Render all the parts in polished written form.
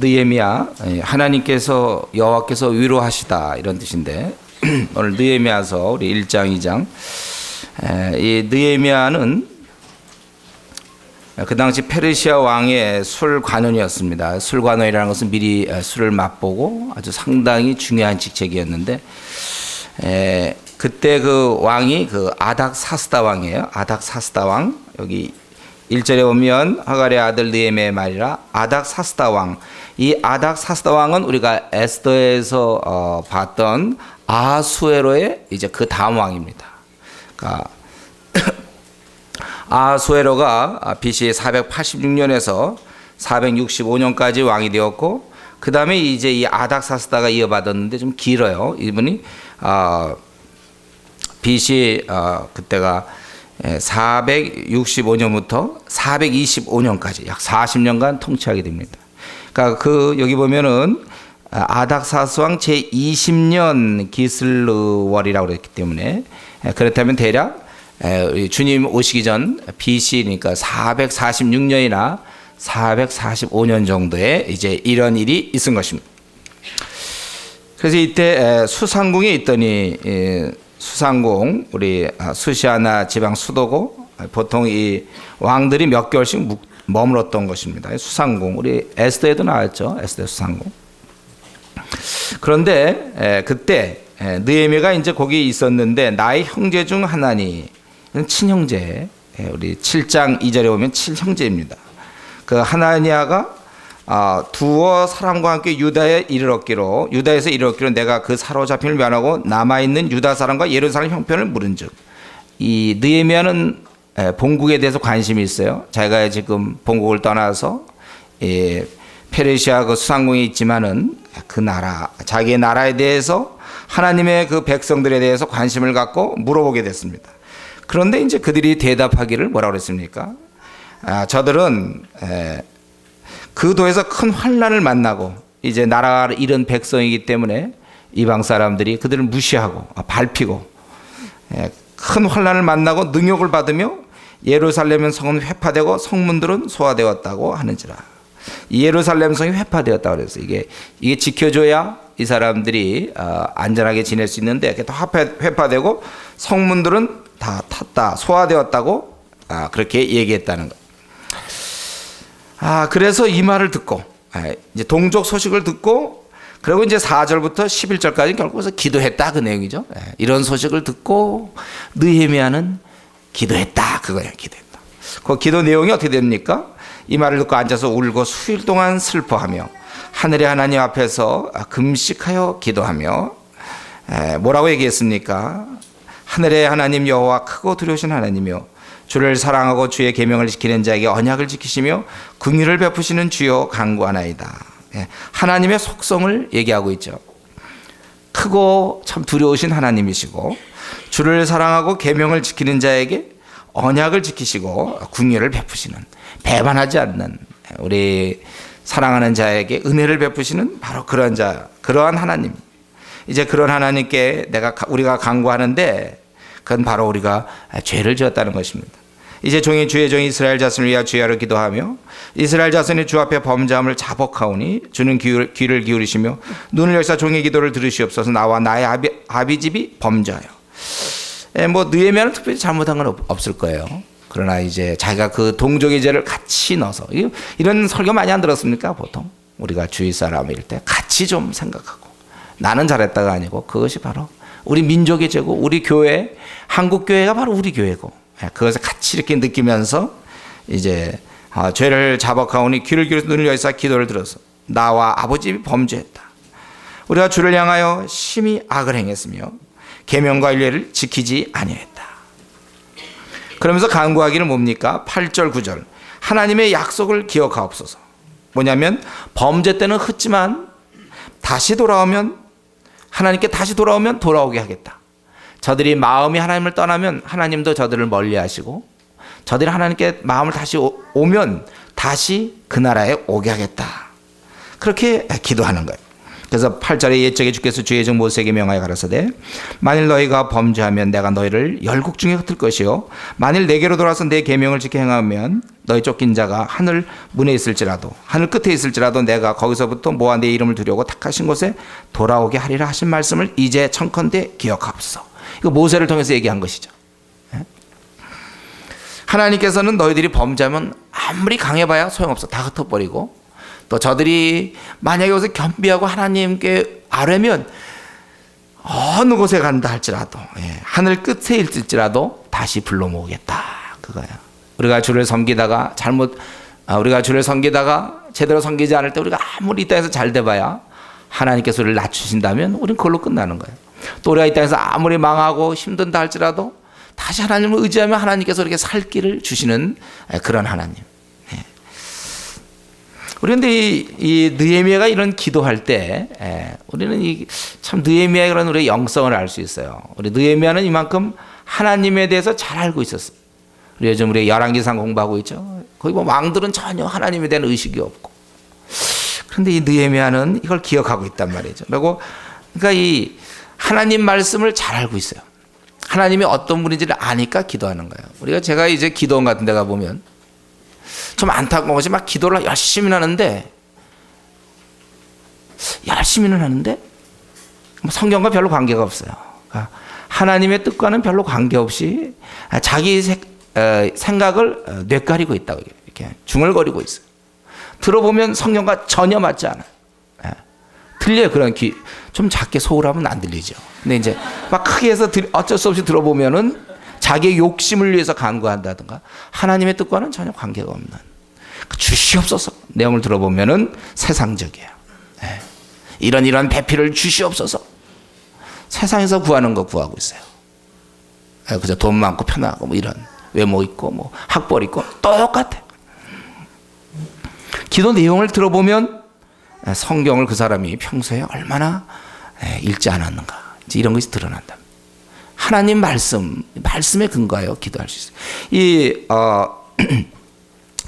느헤미야, 하나님께서 여호와께서 위로하시다 이런 뜻인데 오늘 느헤미야서 우리 1장 2장 이 느헤미야는 그 당시 페르시아 왕의 술 관원이었습니다. 술 관원이라는 것은 미리 술을 맛보고 아주 상당히 중요한 직책이었는데 그때 그 왕이 그 아닥사스다 왕이에요. 아닥사스다 왕. 여기 1절에 보면 하갈의 아들 느헤미야의 말이라 아닥사스다 왕. 이 아닥사스다 왕은 우리가 에스더에서 봤던 아하수에로의 이제 그 다음 왕입니다. 그러니까 아하수에로가 BC 486년에서 465년까지 왕이 되었고 그 다음에 이제 이 아닥사스다가 이어받았는데 좀 길어요. 이분이 BC 그때가 465년부터 425년까지 약 40년간 통치하게 됩니다. 그러니까 그 여기 보면은 아닥사스 왕 제 20년 기슬르월이라고 그랬기 때문에 그렇다면 대략 주님 오시기 전 BC니까 446년이나 445년 정도에 이제 이런 일이 있은 것입니다. 그래서 이때 수상궁에 있더니 수상궁 우리 수시아나 지방 수도고 보통 이 왕들이 몇 개월씩 머물렀던 것입니다. 수상궁 우리 에스더에도 나왔죠. 에스더 수상궁. 그런데 그때 느헤미야가 이제 거기 있었는데 나의 형제 중 하나니 친형제 우리 7장 2절에 보면 친형제입니다. 그 하나니아가 두어 사람과 함께 유다에서 이르렀기로 내가 그 사로잡힘을 면하고 남아있는 유다 사람과 예루살렘 형편을 물은즉 이 느헤미야는 본국에 대해서 관심이 있어요. 자기가 지금 본국을 떠나서 페르시아 그 수상궁에 있지만은 그 나라 자기의 나라에 대해서 하나님의 그 백성들에 대해서 관심을 갖고 물어보게 됐습니다. 그런데 이제 그들이 대답하기를 뭐라고 그랬습니까? 저들은 그 도에서 큰 환난을 만나고 이제 나라를 잃은 백성이기 때문에 이방 사람들이 그들을 무시하고 밟히고 큰 환난을 만나고 능욕을 받으며 예루살렘 성은 회파되고 성문들은 소화되었다고 하는지라. 예루살렘 성이 회파되었다고 그래서 이게 지켜줘야 이 사람들이 안전하게 지낼 수 있는데 이렇게 또 회파되고 성문들은 다 탔다 소화되었다고 그렇게 얘기했다는 것. 그래서 이 말을 듣고 이제 동족 소식을 듣고 그리고 이제 4절부터 11절까지 결국에서 기도했다 그 내용이죠. 이런 소식을 듣고 느헤미야는 기도했다 그거예요. 기도했다. 그 기도 내용이 어떻게 됩니까? 이 말을 듣고 앉아서 울고 수일 동안 슬퍼하며 하늘의 하나님 앞에서 금식하여 기도하며 뭐라고 얘기했습니까? 하늘의 하나님 여호와 크고 두려우신 하나님이요 주를 사랑하고 주의 계명을 지키는 자에게 언약을 지키시며 긍휼을 베푸시는 주여 간구하나이다. 하나님의 속성을 얘기하고 있죠. 크고 참 두려우신 하나님이시고 주를 사랑하고 계명을 지키는 자에게 언약을 지키시고 긍휼을 베푸시는 배반하지 않는 우리 사랑하는 자에게 은혜를 베푸시는 바로 그런 자 그러한 하나님. 이제 그런 하나님께 우리가 간구하는데 그건 바로 우리가 죄를 지었다는 것입니다. 이제 주의 종이 이스라엘 자손을 위하여 주야로 기도하며 이스라엘 자손이 주 앞에 범죄함을 자복하오니 주는 귀를 기울이시며 눈을 열사 종의 기도를 들으시옵소서. 나와 나의 아비집이 범죄하여. 뭐 느헤미야는 특별히 잘못한 건 없을 거예요. 그러나 이제 자기가 그 동족의 죄를 같이 넣어서 이런 설교 많이 안 들었습니까? 보통 우리가 주위 사람일 때 같이 좀 생각하고 나는 잘했다가 아니고 그것이 바로 우리 민족의 죄고 우리 교회, 한국 교회가 바로 우리 교회고 그것을 같이 이렇게 느끼면서 이제 죄를 자복하오니 귀를 기울여 눈을 여기서 기도를 들어서 나와 아버지 범죄했다. 우리가 주를 향하여 심히 악을 행했으며 계명과 율례를 지키지 아니했다. 그러면서 간구하기는 뭡니까? 8절 9절 하나님의 약속을 기억하옵소서. 뭐냐면 범죄 때는 흩지만 다시 돌아오면 하나님께 다시 돌아오면 돌아오게 하겠다. 저들이 마음이 하나님을 떠나면 하나님도 저들을 멀리하시고 저들이 하나님께 마음을 다시 오면 다시 그 나라에 오게 하겠다. 그렇게 기도하는 거예요. 그래서 8절에 옛적에 주께서 주의 종 모세에게 명하여 가라사대 만일 너희가 범죄하면 내가 너희를 열국 중에 흩을 것이요 만일 내게로 돌아서 내 계명을 지켜 행하면 너희 쫓긴 자가 하늘 문에 있을지라도 하늘 끝에 있을지라도 내가 거기서부터 모아 내 이름을 두려고 택하신 곳에 돌아오게 하리라 하신 말씀을 이제 청컨대 기억하옵소서. 이거 모세를 통해서 얘기한 것이죠. 하나님께서는 너희들이 범죄하면 아무리 강해봐야 소용없어. 다 흩어버리고 또 저들이 만약에 여기서 겸비하고 하나님께 아뢰면 어느 곳에 간다 할지라도 하늘 끝에 있을지라도 다시 불러 모으겠다. 그거야. 우리가 주를 섬기다가 우리가 주를 섬기다가 제대로 섬기지 않을 때 우리가 아무리 이 땅에서 잘 돼봐야 하나님께서 우리를 낮추신다면 우리는 그걸로 끝나는 거예요. 또 우리가 이 땅에서 아무리 망하고 힘든다 할지라도 다시 하나님을 의지하면 하나님께서 우리에게 살 길을 주시는 그런 하나님. 우리는 이 느헤미야가 이런 기도할 때 우리는 참 느헤미야의 그런 우리의 영성을 알 수 있어요. 우리 느헤미야는 이만큼 하나님에 대해서 잘 알고 있었어요. 우리 요즘 우리 열왕기상 공부하고 있죠. 거기 뭐 왕들은 전혀 하나님에 대한 의식이 없고, 그런데 이 느헤미야는 이걸 기억하고 있단 말이죠. 그러니까 이 하나님 말씀을 잘 알고 있어요. 하나님이 어떤 분인지를 아니까 기도하는 거예요. 제가 이제 기도원 같은 데 가보면 좀 안타까운 것이 막 기도를 열심히는 하는데 성경과 별로 관계가 없어요. 그러니까 하나님의 뜻과는 별로 관계없이 자기 생각을 뇌가리고 있다고 이렇게 중얼거리고 있어요. 들어보면 성경과 전혀 맞지 않아요. 들려요. 그런 좀 작게 소홀하면 안 들리죠. 근데 이제 막 크게 해서 어쩔 수 없이 들어보면은 자기의 욕심을 위해서 간구한다든가 하나님의 뜻과는 전혀 관계가 없는 주시옵소서 내용을 들어보면은 세상적이에요. 이런 배필을 주시옵소서. 세상에서 구하는 거 구하고 있어요. 그저 돈 많고 편하고 뭐 이런 외모 있고 뭐 학벌 있고 똑같아. 기도 내용을 들어보면 성경을 그 사람이 평소에 얼마나 읽지 않았는가 이런 것이 드러난다. 하나님 말씀에 근거하여 기도할 수 있어요.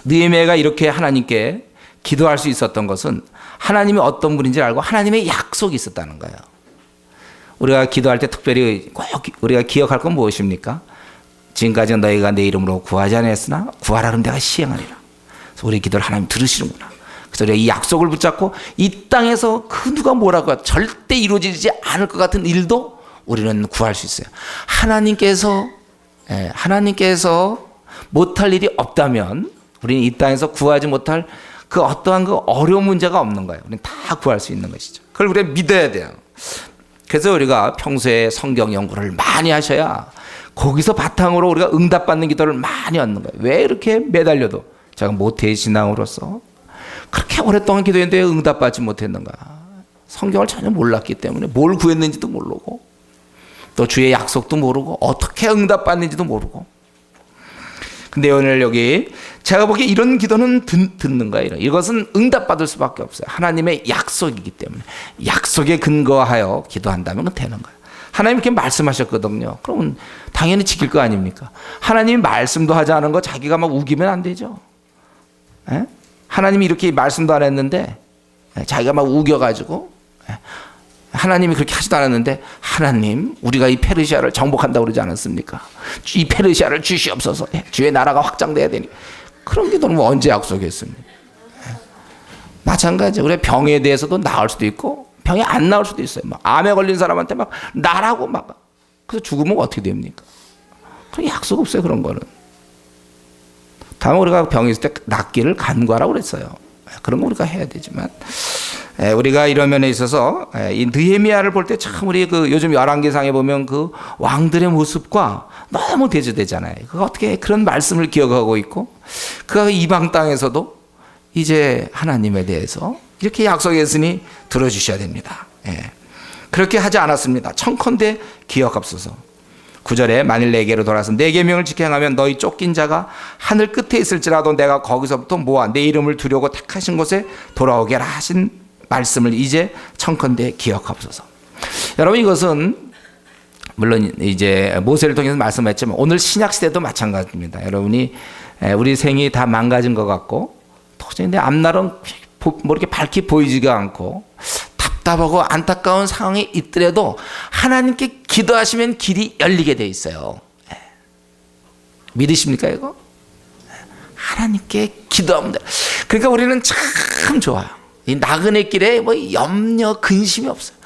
느헤미야가 이렇게 하나님께 기도할 수 있었던 것은 하나님이 어떤 분인지 알고 하나님의 약속이 있었다는 거예요. 우리가 기도할 때 특별히 꼭 우리가 기억할 건 무엇입니까? 지금까지 너희가 내 이름으로 구하지 않았으나 구하라 그러면 내가 시행하리라. 그래서 우리 기도를 하나님 들으시는구나. 그래서 우리가 이 약속을 붙잡고 이 땅에서 그 누가 뭐라고 해도 절대 이루어지지 않을 것 같은 일도 우리는 구할 수 있어요. 하나님께서 못할 일이 없다면 우리는 이 땅에서 구하지 못할 그 어떠한 그 어려운 문제가 없는 거예요. 우리는 다 구할 수 있는 것이죠. 그걸 우리가 믿어야 돼요. 그래서 우리가 평소에 성경 연구를 많이 하셔야 거기서 바탕으로 우리가 응답받는 기도를 많이 얻는 거예요. 왜 이렇게 매달려도 제가 모태의 신앙으로서 그렇게 오랫동안 기도했는데 왜 응답받지 못했는가? 성경을 전혀 몰랐기 때문에 뭘 구했는지도 모르고 또 주의 약속도 모르고 어떻게 응답받는지도 모르고. 근데 오늘 여기 제가 보기에 이런 기도는 듣는 거예요. 이것은 응답받을 수밖에 없어요. 하나님의 약속이기 때문에 약속에 근거하여 기도한다면 되는 거예요. 하나님 이렇게 말씀하셨거든요. 그러면 당연히 지킬 거 아닙니까? 하나님이 말씀도 하지 않은 거 자기가 막 우기면 안 되죠. 하나님이 이렇게 말씀도 안 했는데 자기가 막 우겨가지고 하나님이 그렇게 하지도 않았는데 하나님 우리가 이 페르시아를 정복한다고 그러지 않았습니까? 이 페르시아를 주시옵소서. 주의 나라가 확장돼야 되니 그런 기도는 뭐 언제 약속했습니까? 마찬가지 우리 병에 대해서도 나을 수도 있고 병이 안 나을 수도 있어요. 막 암에 걸린 사람한테 막 나라고 막 그래서 죽으면 어떻게 됩니까? 그런 약속 없어요. 그런 거는. 다음에 우리가 병이 있을 때 낫기를 간구하라고 그랬어요. 그런 거 우리가 해야 되지만 우리가 이런 면에 있어서 이 느헤미야를 볼 때 참 우리 그 요즘 열왕기상에 보면 그 왕들의 모습과 너무 대조되잖아요. 그가 어떻게 그런 말씀을 기억하고 있고 그가 이방 땅에서도 이제 하나님에 대해서 이렇게 약속했으니 들어주셔야 됩니다. 그렇게 하지 않았습니다. 청컨대 기억합소서. 9절에 만일 내게로 돌아서 내 계명을 지켜 행하면 너희 쫓긴 자가 하늘 끝에 있을지라도 내가 거기서부터 모아 내 이름을 두려고 택하신 곳에 돌아오게 하라 하신 말씀을 이제 청컨대 기억합소서. 여러분 이것은 물론 이제 모세를 통해서 말씀했지만 오늘 신약 시대도 마찬가지입니다. 여러분이 우리 생이 다 망가진 것 같고 도저히 내 앞날은 뭐 이렇게 밝게 보이지가 않고 답답하고 안타까운 상황이 있더라도 하나님께 기도하시면 길이 열리게 돼 있어요. 믿으십니까 이거? 하나님께 기도하면 돼. 그러니까 우리는 참 좋아요. 이 나그네 길에 뭐 염려 근심이 없어요.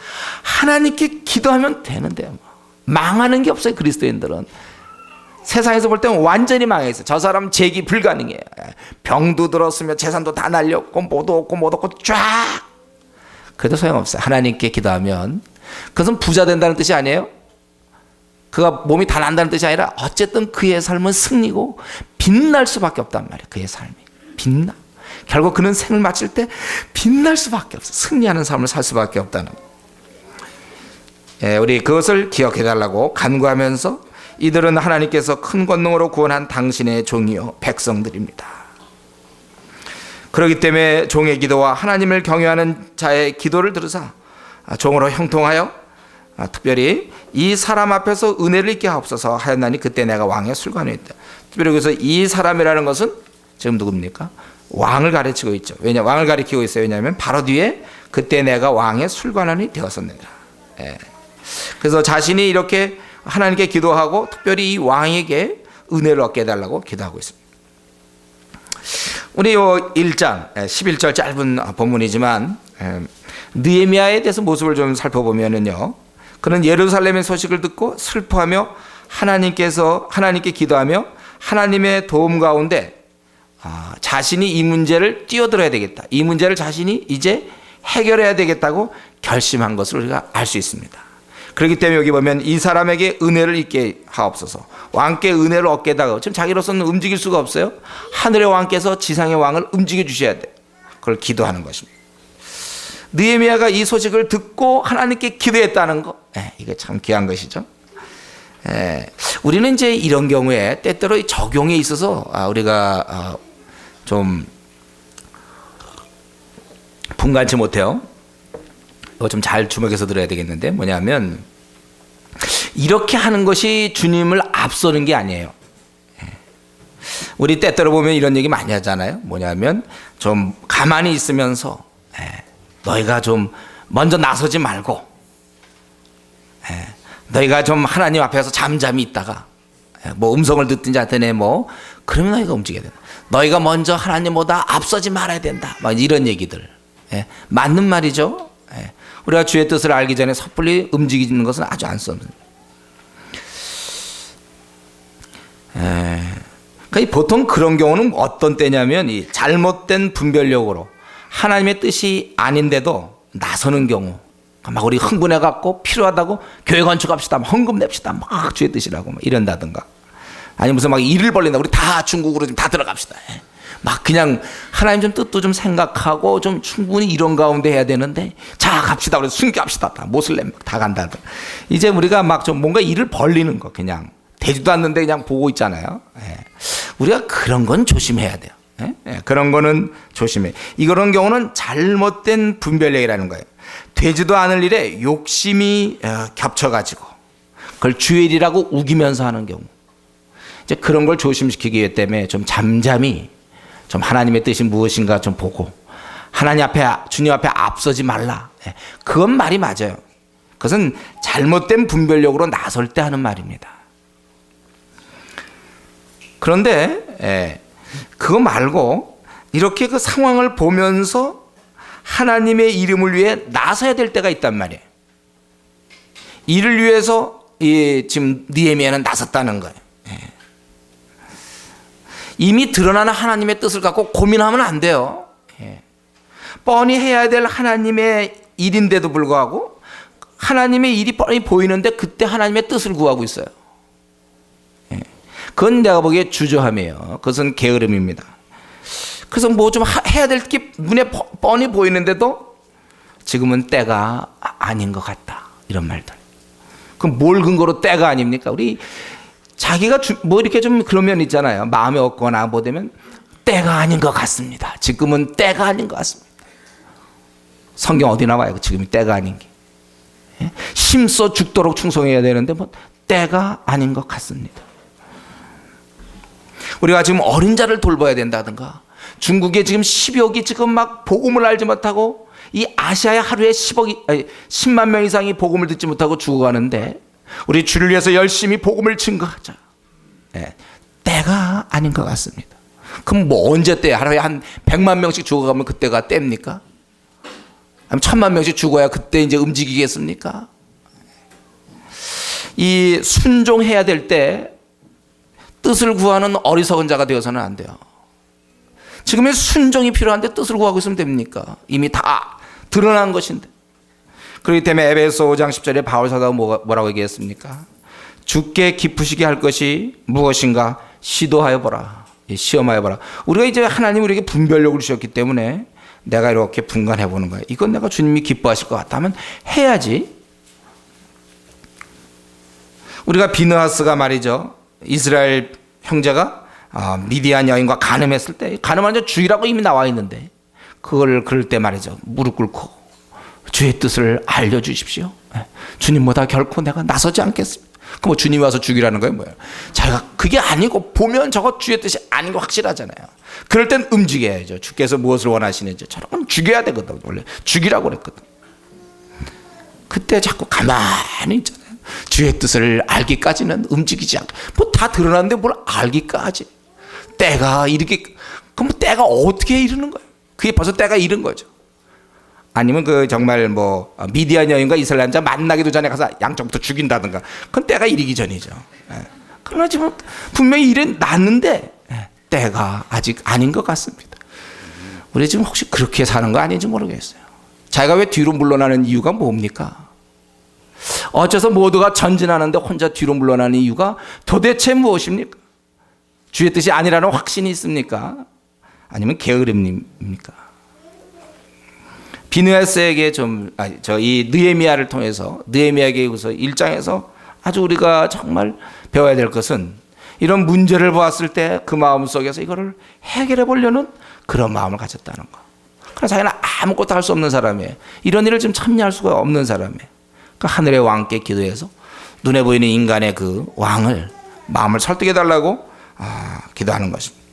하나님께 기도하면 되는데요. 망하는 게 없어요. 그리스도인들은 세상에서 볼 때는 완전히 망해 있어요. 저 사람 재기 불가능해요. 병도 들었으며 재산도 다 날렸고 못 얻고 쫙. 그래도 소용없어요. 하나님께 기도하면 그것은 부자 된다는 뜻이 아니에요. 그가 몸이 다 난다는 뜻이 아니라 어쨌든 그의 삶은 승리고 빛날 수밖에 없단 말이에요. 그의 삶이 빛나. 결국 그는 생을 마칠 때 빛날 수밖에 없어요. 승리하는 삶을 살 수밖에 없다는. 우리 그것을 기억해 달라고 간구하면서 이들은 하나님께서 큰 권능으로 구원한 당신의 종이요 백성들입니다. 그렇기 때문에 종의 기도와 하나님을 경외하는 자의 기도를 들으사 종으로 형통하여 특별히 이 사람 앞에서 은혜를 있게 하옵소서 하였나니 그때 내가 왕의 술관에 있다. 특별히 그래서 이 사람이라는 것은 지금 누굽니까? 왕을 가르치고 있죠. 왜냐 왕을 가리키고 있어요. 왜냐하면 바로 뒤에 그때 내가 왕의 술관원이 되었었느니라. 그래서 자신이 이렇게 하나님께 기도하고 특별히 이 왕에게 은혜를 얻게 해달라고 기도하고 있습니다. 우리 1장 11절 짧은 본문이지만 느헤미야에 대해서 모습을 좀 살펴보면은요, 그는 예루살렘의 소식을 듣고 슬퍼하며 하나님께 기도하며 하나님의 도움 가운데 자신이 이 문제를 뛰어들어야 되겠다. 이 문제를 자신이 이제 해결해야 되겠다고 결심한 것을 우리가 알 수 있습니다. 그렇기 때문에 여기 보면 이 사람에게 은혜를 있게 하옵소서. 왕께 은혜를 얻게 해달라고. 지금 자기로서는 움직일 수가 없어요. 하늘의 왕께서 지상의 왕을 움직여 주셔야 돼. 그걸 기도하는 것입니다. 느헤미야가 이 소식을 듣고 하나님께 기도했다는 거, 이게 참 귀한 것이죠. 우리는 이제 이런 경우에 때때로 적용에 있어서 우리가 좀 분간치 못해요. 이거 좀 잘 주목해서 들어야 되겠는데, 뭐냐면 이렇게 하는 것이 주님을 앞서는 게 아니에요. 우리 때때로 보면 이런 얘기 많이 하잖아요. 뭐냐면 좀 가만히 있으면서 너희가 좀 먼저 나서지 말고 너희가 좀 하나님 앞에서 잠잠히 있다가 뭐 음성을 듣든지 하든지 뭐 그러면 너희가 움직여야 된다. 너희가 먼저 하나님보다 앞서지 말아야 된다. 막 이런 얘기들. 맞는 말이죠. 우리가 주의 뜻을 알기 전에 섣불리 움직이는 것은 아주 안쓰럽습니다. 그러니까 보통 그런 경우는 어떤 때냐면 이 잘못된 분별력으로 하나님의 뜻이 아닌데도 나서는 경우, 막 우리 흥분해 갖고 필요하다고 교회 건축합시다, 헌금 냅시다, 막 주의 뜻이라고 막 이런다든가, 아니 무슨 막 일을 벌린다, 우리 다 중국으로 좀 다 들어갑시다. 막 그냥 하나님 좀 뜻도 좀 생각하고 좀 충분히 이런 가운데 해야 되는데 자 갑시다, 그래서 순교합시다, 다 모슬렘 다 간다. 이제 우리가 막 좀 뭔가 일을 벌리는 거, 그냥 되지도 않는데 그냥 보고 있잖아요. 우리가 그런 건 조심해야 돼요. 그런 거는 조심해. 이런 경우는 잘못된 분별력이라는 거예요. 되지도 않을 일에 욕심이 겹쳐가지고 그걸 주의 일이라고 우기면서 하는 경우, 이제 그런 걸 조심시키기 위해 때문에 좀 잠잠히 좀 하나님의 뜻이 무엇인가 좀 보고 하나님 앞에, 주님 앞에 앞서지 말라. 그건 말이 맞아요. 그것은 잘못된 분별력으로 나설 때 하는 말입니다. 그런데 그거 말고 이렇게 그 상황을 보면서 하나님의 이름을 위해 나서야 될 때가 있단 말이에요. 이를 위해서 지금 느헤미야는 나섰다는 거예요. 이미 드러나는 하나님의 뜻을 갖고 고민하면 안 돼요. 뻔히 해야 될 하나님의 일인데도 불구하고 하나님의 일이 뻔히 보이는데 그때 하나님의 뜻을 구하고 있어요. 그건 내가 보기에 주저함이에요. 그것은 게으름입니다. 그래서 뭐 좀 해야 될 게 눈에 뻔히 보이는데도 지금은 때가 아닌 것 같다, 이런 말들. 그럼 뭘 근거로 때가 아닙니까? 우리 자기가 뭐 이렇게 좀 그런 면 있잖아요. 마음에 없거나 뭐 되면 때가 아닌 것 같습니다. 지금은 때가 아닌 것 같습니다. 성경 어디 나와요? 지금이 때가 아닌 게. 힘써 죽도록 충성해야 되는데 뭐 때가 아닌 것 같습니다. 우리가 지금 어린 자를 돌봐야 된다든가, 중국에 지금 10억이 지금 막 복음을 알지 못하고, 이 아시아에 하루에 10만 명 이상이 복음을 듣지 못하고 죽어가는데 우리 주를 위해서 열심히 복음을 증거하자. 때가 아닌 것 같습니다. 그럼 뭐 언제 때? 하루에 한 100만 명씩 죽어가면 그때가 때입니까? 한 1000만 명씩 죽어야 그때 이제 움직이겠습니까? 이 순종해야 될 때 뜻을 구하는 어리석은 자가 되어서는 안 돼요. 지금의 순종이 필요한데 뜻을 구하고 있으면 됩니까? 이미 다 드러난 것인데. 그렇기 때문에 에베소 5장 10절에 바울 사도가 뭐라고 얘기했습니까? 주께 기쁘시게 할 것이 무엇인가 시도하여 보라. 시험하여 보라. 우리가 이제 하나님 우리에게 분별력을 주셨기 때문에 내가 이렇게 분간해 보는 거예요. 이건 내가 주님이 기뻐하실 것 같다면 해야지. 우리가 비느하스가 말이죠, 이스라엘 형제가 미디안 여인과 간음했을 때, 간음한 자 죽이라고 이미 나와 있는데 그걸 그럴 때 말이죠, 무릎 꿇고 주의 뜻을 알려주십시오. 주님보다 결코 내가 나서지 않겠습니다. 그럼 뭐 주님이 와서 죽이라는 거예요? 뭐예요? 자기가 그게 아니고 보면 저거 주의 뜻이 아닌 거 확실하잖아요. 그럴 땐 움직여야죠. 주께서 무엇을 원하시는지. 저런 죽여야 되거든. 원래 죽이라고 그랬거든. 그때 자꾸 가만히 있잖아요. 주의 뜻을 알기까지는 움직이지 않고, 뭐 다 드러났는데 뭘 알기까지. 때가 이렇게, 그럼 때가 어떻게 이르는 거예요? 그게 벌써 때가 이른 거죠. 아니면 그 정말 뭐 미디안 여인과 이스라엘 남자 만나기도 전에 가서 양쪽부터 죽인다든가, 그건 때가 이르기 전이죠. 그러나 지금 분명히 일은 났는데 때가 아직 아닌 것 같습니다. 우리 지금 혹시 그렇게 사는 거 아닌지 모르겠어요. 자기가 왜 뒤로 물러나는 이유가 뭡니까? 어째서 모두가 전진하는데 혼자 뒤로 물러나는 이유가 도대체 무엇입니까? 주의 뜻이 아니라는 확신이 있습니까? 아니면 게으름입니까? 비느하스에게 이 느헤미야를 통해서, 느헤미야에게서 1장에서 아주 우리가 정말 배워야 될 것은, 이런 문제를 보았을 때 그 마음 속에서 이거를 해결해 보려는 그런 마음을 가졌다는 거. 그러나 자기는 아무것도 할 수 없는 사람이에요. 이런 일을 지금 참여할 수가 없는 사람이에요. 그 하늘의 왕께 기도해서 눈에 보이는 인간의 그 왕을 마음을 설득해 달라고 기도하는 것입니다.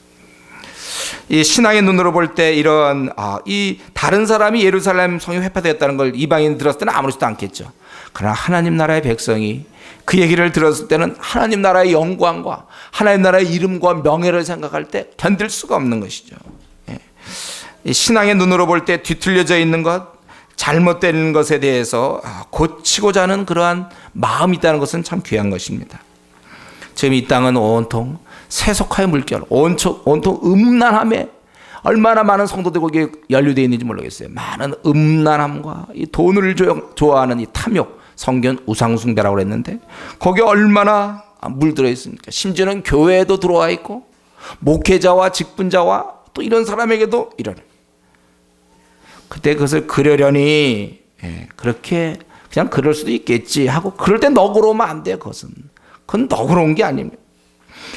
이 신앙의 눈으로 볼 때 이런 이 다른 사람이 예루살렘 성이 회파되었다는 걸 이방인이 들었을 때는 아무렇지도 않겠죠. 그러나 하나님 나라의 백성이 그 얘기를 들었을 때는 하나님 나라의 영광과 하나님 나라의 이름과 명예를 생각할 때 견딜 수가 없는 것이죠. 이 신앙의 눈으로 볼 때 뒤틀려져 있는 것, 잘못된 것에 대해서 고치고자 하는 그러한 마음이 있다는 것은 참 귀한 것입니다. 지금 이 땅은 온통 세속화의 물결, 온통 음란함에 얼마나 많은 성도들이 거기에 연루되어 있는지 모르겠어요. 많은 음란함과 이 돈을 좋아하는 이 탐욕, 성경 우상숭배라고 그랬는데 거기에 얼마나 물들어 있습니까? 심지어는 교회에도 들어와 있고 목회자와 직분자와 또 이런 사람에게도 이런. 그때 그것을 그러려니 그렇게 그냥 그럴 수도 있겠지 하고, 그럴 때 너그러우면 안 돼요. 그건 너그러운 게 아닙니다.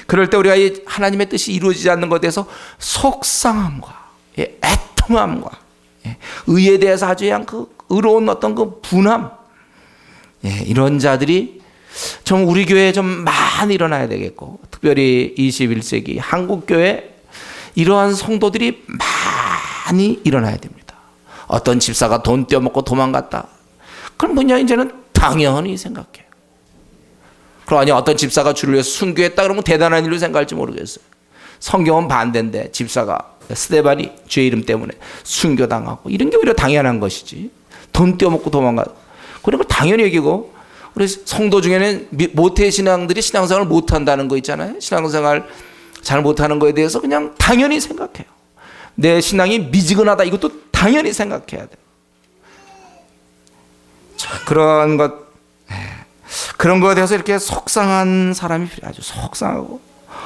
그럴 때 우리가 이 하나님의 뜻이 이루어지지 않는 것에 대해서 속상함과 애통함과 의에 대해서 아주 그냥 그 의로운 어떤 그 분함, 이런 자들이 좀 우리 교회에 좀 많이 일어나야 되겠고, 특별히 21세기 한국교회 이러한 성도들이 많이 일어나야 됩니다. 어떤 집사가 돈 떼어먹고 도망갔다, 그럼 뭐냐 이제는 당연히 생각해요. 그럼 아니 어떤 집사가 주를 위해서 순교했다 그러면 대단한 일로 생각할지 모르겠어요. 성경은 반대인데 집사가 스데반이 죄 이름 때문에 순교당하고 이런 게 오히려 당연한 것이지, 돈 떼어먹고 도망가고 그런 걸 당연히 여기고, 우리 성도 중에는 모태 신앙들이 신앙생활을 못한다는 거 있잖아요. 신앙생활 잘 못하는 거에 대해서 그냥 당연히 생각해요. 내 신앙이 미지근하다, 이것도 당연히 생각해야 돼요. 자, 그런 것에 대해서 이렇게 속상한 사람이 필요하죠. 속상하고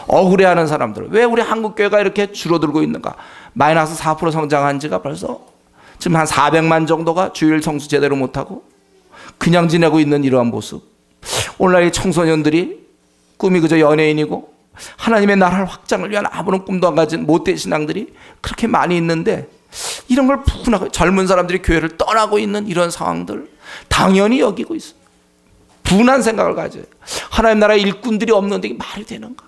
억울해하는 사람들. 왜 우리 한국교회가 이렇게 줄어들고 있는가? 마이너스 4% 성장한 지가 벌써 지금 한 400만 정도가 주일 성수 제대로 못하고 그냥 지내고 있는 이러한 모습. 오늘날 이 청소년들이 꿈이 그저 연예인이고 하나님의 나라를 확장을 위한 아무런 꿈도 안 가진 못된 신앙들이 그렇게 많이 있는데, 이런 걸 분하고 젊은 사람들이 교회를 떠나고 있는 이런 상황들 당연히 여기고 있어요. 분한 생각을 가져요. 하나님 나라의 일꾼들이 없는데 이게 말이 되는가?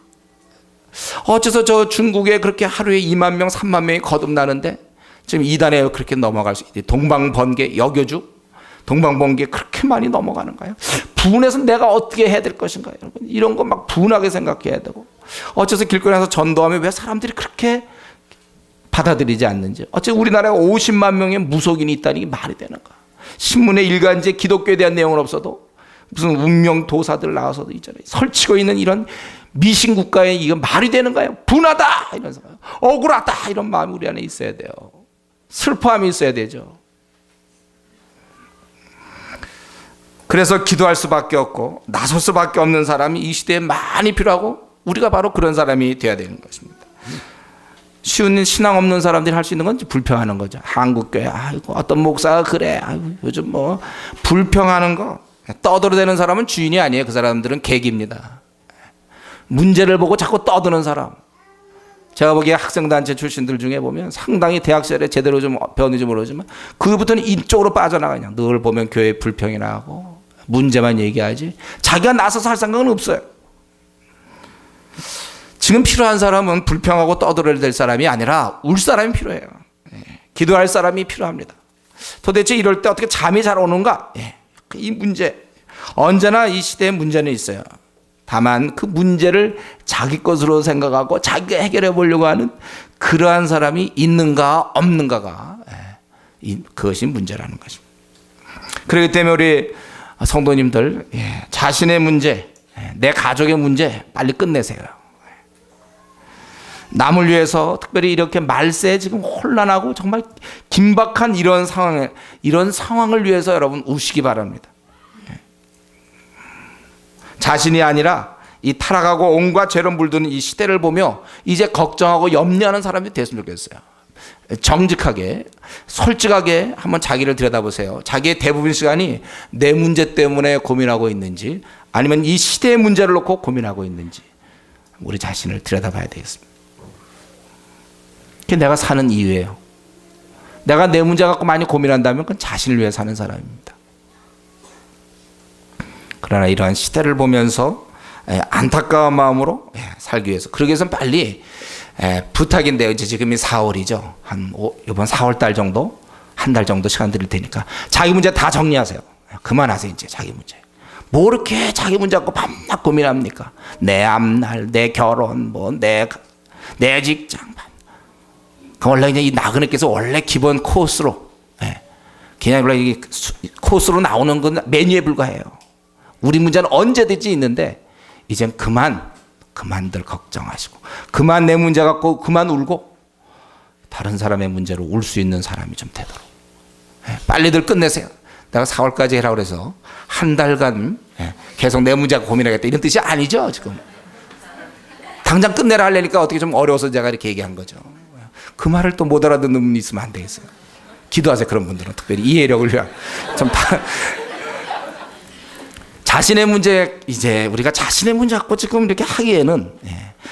어째서 저 중국에 그렇게 하루에 2만 명, 3만 명이 거듭나는데 지금 이단에 그렇게 넘어갈 수 있대. 동방번개, 여교주, 동방번개 그렇게 많이 넘어가는가요? 분해서 내가 어떻게 해야 될 것인가? 여러분, 이런 거 막 분하게 생각해야 되고, 어째서 길거리에서 전도하면 왜 사람들이 그렇게 받아들이지 않는지, 어째 우리나라에 50만 명의 무속인이 있다는 게 말이 되는가? 신문에 일간지에 기독교에 대한 내용은 없어도 무슨 운명 도사들 나와서도 있잖아요. 설치고 있는 이런 미신 국가에 이거 말이 되는가요? 분하다 이런 생각, 억울하다 이런 마음이 우리 안에 있어야 돼요. 슬퍼함이 있어야 되죠. 그래서 기도할 수밖에 없고 나설 수밖에 없는 사람이 이 시대에 많이 필요하고, 우리가 바로 그런 사람이 되어야 되는 것입니다. 쉬운 신앙 없는 사람들이 할 수 있는 건 불평하는 거죠. 한국교회, 아이고 어떤 목사가 그래, 아이고 요즘 뭐 불평하는 거, 떠들어대는 사람은 주인이 아니에요. 그 사람들은 객입니다. 문제를 보고 자꾸 떠드는 사람. 제가 보기에 학생단체 출신들 중에 보면 상당히 대학 시절에 제대로 좀 배웠는지 모르지만 그부터는 이쪽으로 빠져나가. 그냥 늘 보면 교회 불평이나 하고 문제만 얘기하지 자기가 나서서 할 생각은 없어요. 지금 필요한 사람은 불평하고 떠들어야 될 사람이 아니라 울 사람이 필요해요. 기도할 사람이 필요합니다. 도대체 이럴 때 어떻게 잠이 잘 오는가? 이 문제, 언제나 이 시대에 문제는 있어요. 다만 그 문제를 자기 것으로 생각하고 자기가 해결해 보려고 하는 그러한 사람이 있는가 없는가가 그것이 문제라는 것입니다. 그렇기 때문에 우리 성도님들, 자신의 문제, 내 가족의 문제 빨리 끝내세요. 남을 위해서 특별히 이렇게 말세에 지금 혼란하고 정말 긴박한 이런 상황을 위해서 여러분 우시기 바랍니다. 자신이 아니라 이 타락하고 온갖 죄로 물드는 이 시대를 보며 이제 걱정하고 염려하는 사람이 됐으면 좋겠어요. 정직하게, 솔직하게 한번 자기를 들여다보세요. 자기의 대부분 시간이 내 문제 때문에 고민하고 있는지, 아니면 이 시대의 문제를 놓고 고민하고 있는지, 우리 자신을 들여다봐야 되겠습니다. 그게 내가 사는 이유예요. 내가 내 문제 갖고 많이 고민한다면 그건 자신을 위해 사는 사람입니다. 그러나 이러한 시대를 보면서 안타까운 마음으로 살기 위해서, 그러기 위해서는 빨리 부탁인데요. 이제 지금이 4월이죠. 이번 4월 달 정도, 한 달 정도 시간 드릴 테니까 자기 문제 다 정리하세요. 그만하세요. 이제 자기 문제. 뭐 이렇게 자기 문제 갖고 밤낮 고민합니까? 내 앞날, 내 결혼, 뭐 내 직장. 그 원래 그냥 이 나그네께서 원래 기본 코스로, 그냥 원래 이 코스로 나오는 건 메뉴에 불과해요. 우리 문제는 언제든지 있는데 이젠 그만들 걱정하시고, 그만 내 문제 갖고 그만 울고 다른 사람의 문제로 울 수 있는 사람이 좀 되도록 빨리들 끝내세요. 내가 4월까지 해라 그래서 한 달간 계속 내 문제 갖고 고민하겠다 이런 뜻이 아니죠. 지금 당장 끝내라 하려니까 어떻게 좀 어려워서 제가 이렇게 얘기한 거죠. 그 말을 또 못 알아듣는 분이 있으면 안 되겠어요. 기도하세요. 그런 분들은 특별히 이해력을 위한 좀 자신의 문제, 이제 우리가 자신의 문제 갖고 지금 이렇게 하기에는,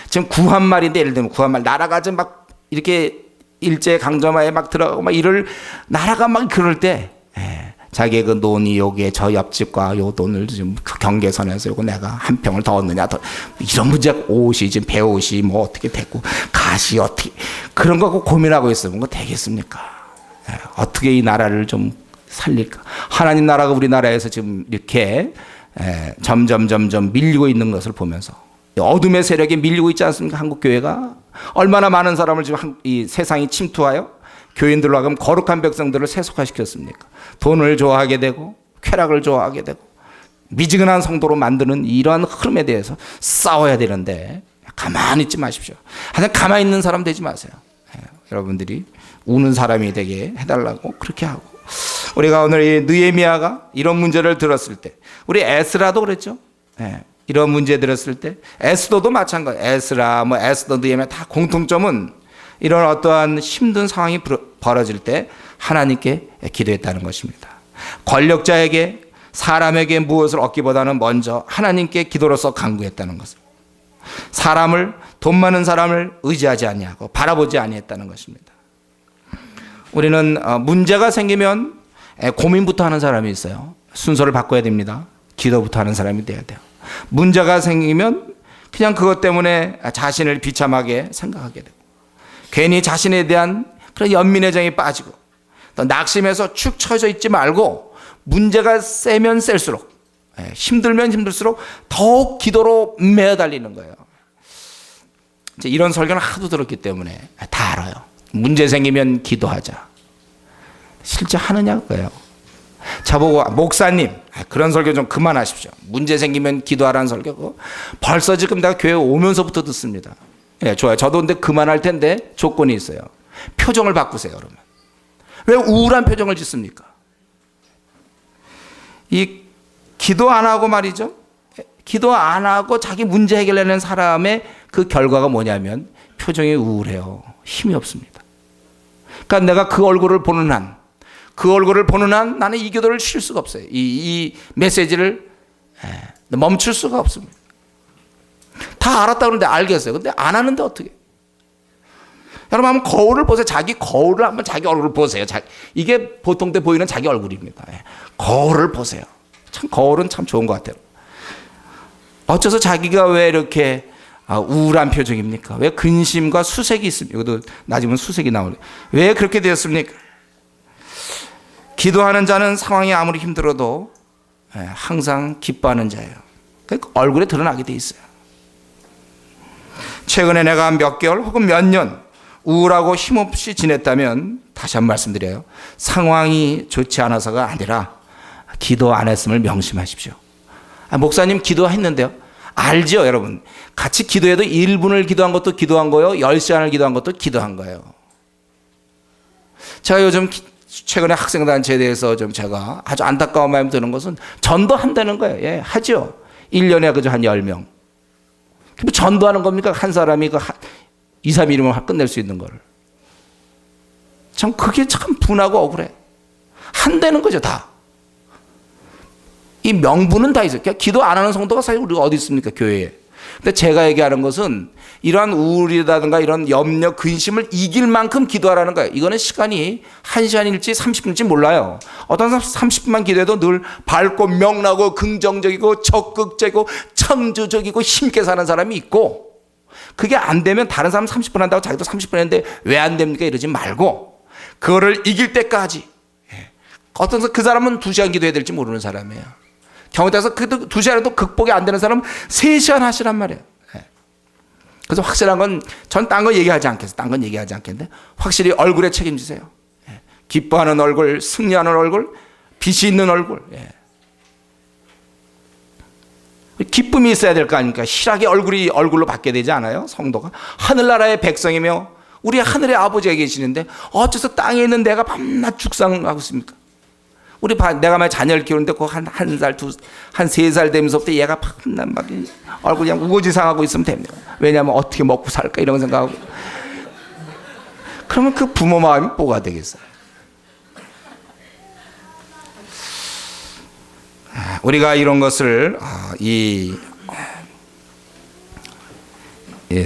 지금 구한말인데, 예를 들면 구한말, 나라가 좀 막 이렇게 일제 강점하에 막 들어가고 막 이럴, 나라가 막 그럴 때, 자기의 그 논이 요게 저 옆집과 요 돈을 좀 그 경계선에서 요거 내가 한 평을 더 얻느냐, 더 이런 문제, 옷이 지금 배옷이 뭐 어떻게 됐고 가시 어떻게, 그런 거 갖고 고민하고 있으면 그거 되겠습니까? 어떻게 이 나라를 좀 살릴까? 하나님 나라가 우리나라에서 지금 이렇게 점점 밀리고 있는 것을 보면서, 어둠의 세력에 밀리고 있지 않습니까? 한국교회가 얼마나 많은 사람을 지금 이 세상이 침투하여 교인들로 하여금 거룩한 백성들을 세속화시켰습니까? 돈을 좋아하게 되고 쾌락을 좋아하게 되고 미지근한 성도로 만드는 이러한 흐름에 대해서 싸워야 되는데 가만히 있지 마십시오. 하여튼 가만히 있는 사람 되지 마세요. 여러분들이 우는 사람이 되게 해달라고 그렇게 하고, 우리가 오늘 이 느헤미야가 이런 문제를 들었을 때, 우리 에스라도 그랬죠. 예, 이런 문제 들었을 때 에스더도 마찬가지. 에스라, 에스더, 느헤미야 다 공통점은 이런 어떠한 힘든 상황이 벌어질 때 하나님께 기도했다는 것입니다. 권력자에게, 사람에게 무엇을 얻기보다는 먼저 하나님께 기도로서 간구했다는 것을, 사람을, 돈 많은 사람을 의지하지 아니하고 바라보지 아니했다는 것입니다. 우리는 문제가 생기면 고민부터 하는 사람이 있어요. 순서를 바꿔야 됩니다. 기도부터 하는 사람이 돼야 돼요. 문제가 생기면 그냥 그것 때문에 자신을 비참하게 생각하게 되고, 괜히 자신에 대한 그런 연민의정이 빠지고, 또 낙심해서 축 처져 있지 말고 문제가 세면 셀수록, 힘들면 힘들수록 더욱 기도로 매어달리는 거예요. 이제 이런 설교는 하도 들었기 때문에 다 알아요. 문제 생기면 기도하자. 실제 하느냐 그거예요. 저보고 목사님 그런 설교 좀 그만하십시오. 문제 생기면 기도하라는 설교 그거 벌써 지금 내가 교회 오면서부터 듣습니다. 예, 좋아요. 저도 근데 그만할 텐데 조건이 있어요. 표정을 바꾸세요. 그러면 왜 우울한 표정을 짓습니까? 이 기도 안 하고 말이죠. 기도 안 하고 자기 문제 해결하는 사람의 그 결과가 뭐냐면 표정이 우울해요. 힘이 없습니다. 그러니까 내가 그 얼굴을 보는 한, 나는 이 기도를 쉴 수가 없어요. 이 메시지를 멈출 수가 없습니다. 다 알았다 그러는데 알겠어요. 근데 안 하는데 어떻게? 여러분 한번 거울을 보세요. 자기 거울을 한번 자기 얼굴을 보세요. 이게 보통 때 보이는 자기 얼굴입니다. 거울을 보세요. 참 거울은 참 좋은 것 같아요. 어째서 자기가 왜 이렇게 우울한 표정입니까? 왜 근심과 수색이 있습니까? 이것도 나중에 수색이 나오네. 왜 그렇게 되었습니까? 기도하는 자는 상황이 아무리 힘들어도 항상 기뻐하는 자예요. 그러니까 얼굴에 드러나게 돼 있어요. 최근에 내가 몇 개월 혹은 몇 년 우울하고 힘없이 지냈다면 다시 한번 말씀드려요. 상황이 좋지 않아서가 아니라 기도 안 했음을 명심하십시오. 목사님 기도했는데요. 알죠 여러분. 같이 기도해도 1분을 기도한 것도 기도한 거예요. 10시간을 기도한 것도 기도한 거예요. 제가 요즘 최근에 학생단체에 대해서 좀 제가 아주 안타까운 마음이 드는 것은 전도한다는 거예요. 예, 하죠. 1년에 그저 한 10명. 전도하는 겁니까? 한 사람이 2, 3일이면 끝낼 수 있는 거를. 참 그게 참 분하고 억울해. 한다는 거죠 다. 이 명분은 다 있어요. 기도 안 하는 성도가 사실 우리가 어디 있습니까? 교회에. 근데 제가 얘기하는 것은 이러한 우울이라든가 이런 염려, 근심을 이길 만큼 기도하라는 거예요. 이거는 시간이 1시간일지 30분일지 몰라요. 어떤 사람 30분만 기도해도 늘 밝고 명랑하고 긍정적이고 적극적이고 창조적이고 힘있게 사는 사람이 있고, 그게 안 되면 다른 사람 30분 한다고 자기도 30분 했는데 왜 안 됩니까? 이러지 말고 그거를 이길 때까지. 어떤 그 사람은 2시간 기도해야 될지 모르는 사람이에요. 경우에 따라서 그 2시간에도 극복이 안 되는 사람은 3시간 하시란 말이에요. 그래서 확실한 건 전 딴 거 얘기하지 않겠어요. 딴 건 얘기하지 않겠는데 확실히 얼굴에 책임지세요. 기뻐하는 얼굴, 승리하는 얼굴, 빛이 있는 얼굴. 기쁨이 있어야 될 거 아닙니까? 희락의 얼굴이 얼굴로 받게 되지 않아요? 성도가 하늘나라의 백성이며 우리 하늘의 아버지가 계시는데 어째서 땅에 있는 내가 밤낮 죽상하고 있습니까? 내가 만약 자녀를 키우는데 그 한 살, 한 3살 되면서부터 얘가 밤낮 막 얼굴이 그냥 우거지상하고 있으면 됩니다. 왜냐하면 어떻게 먹고 살까 이런 생각하고. 그러면 그 부모 마음이 뭐가 되겠어요? 우리가 이런 것을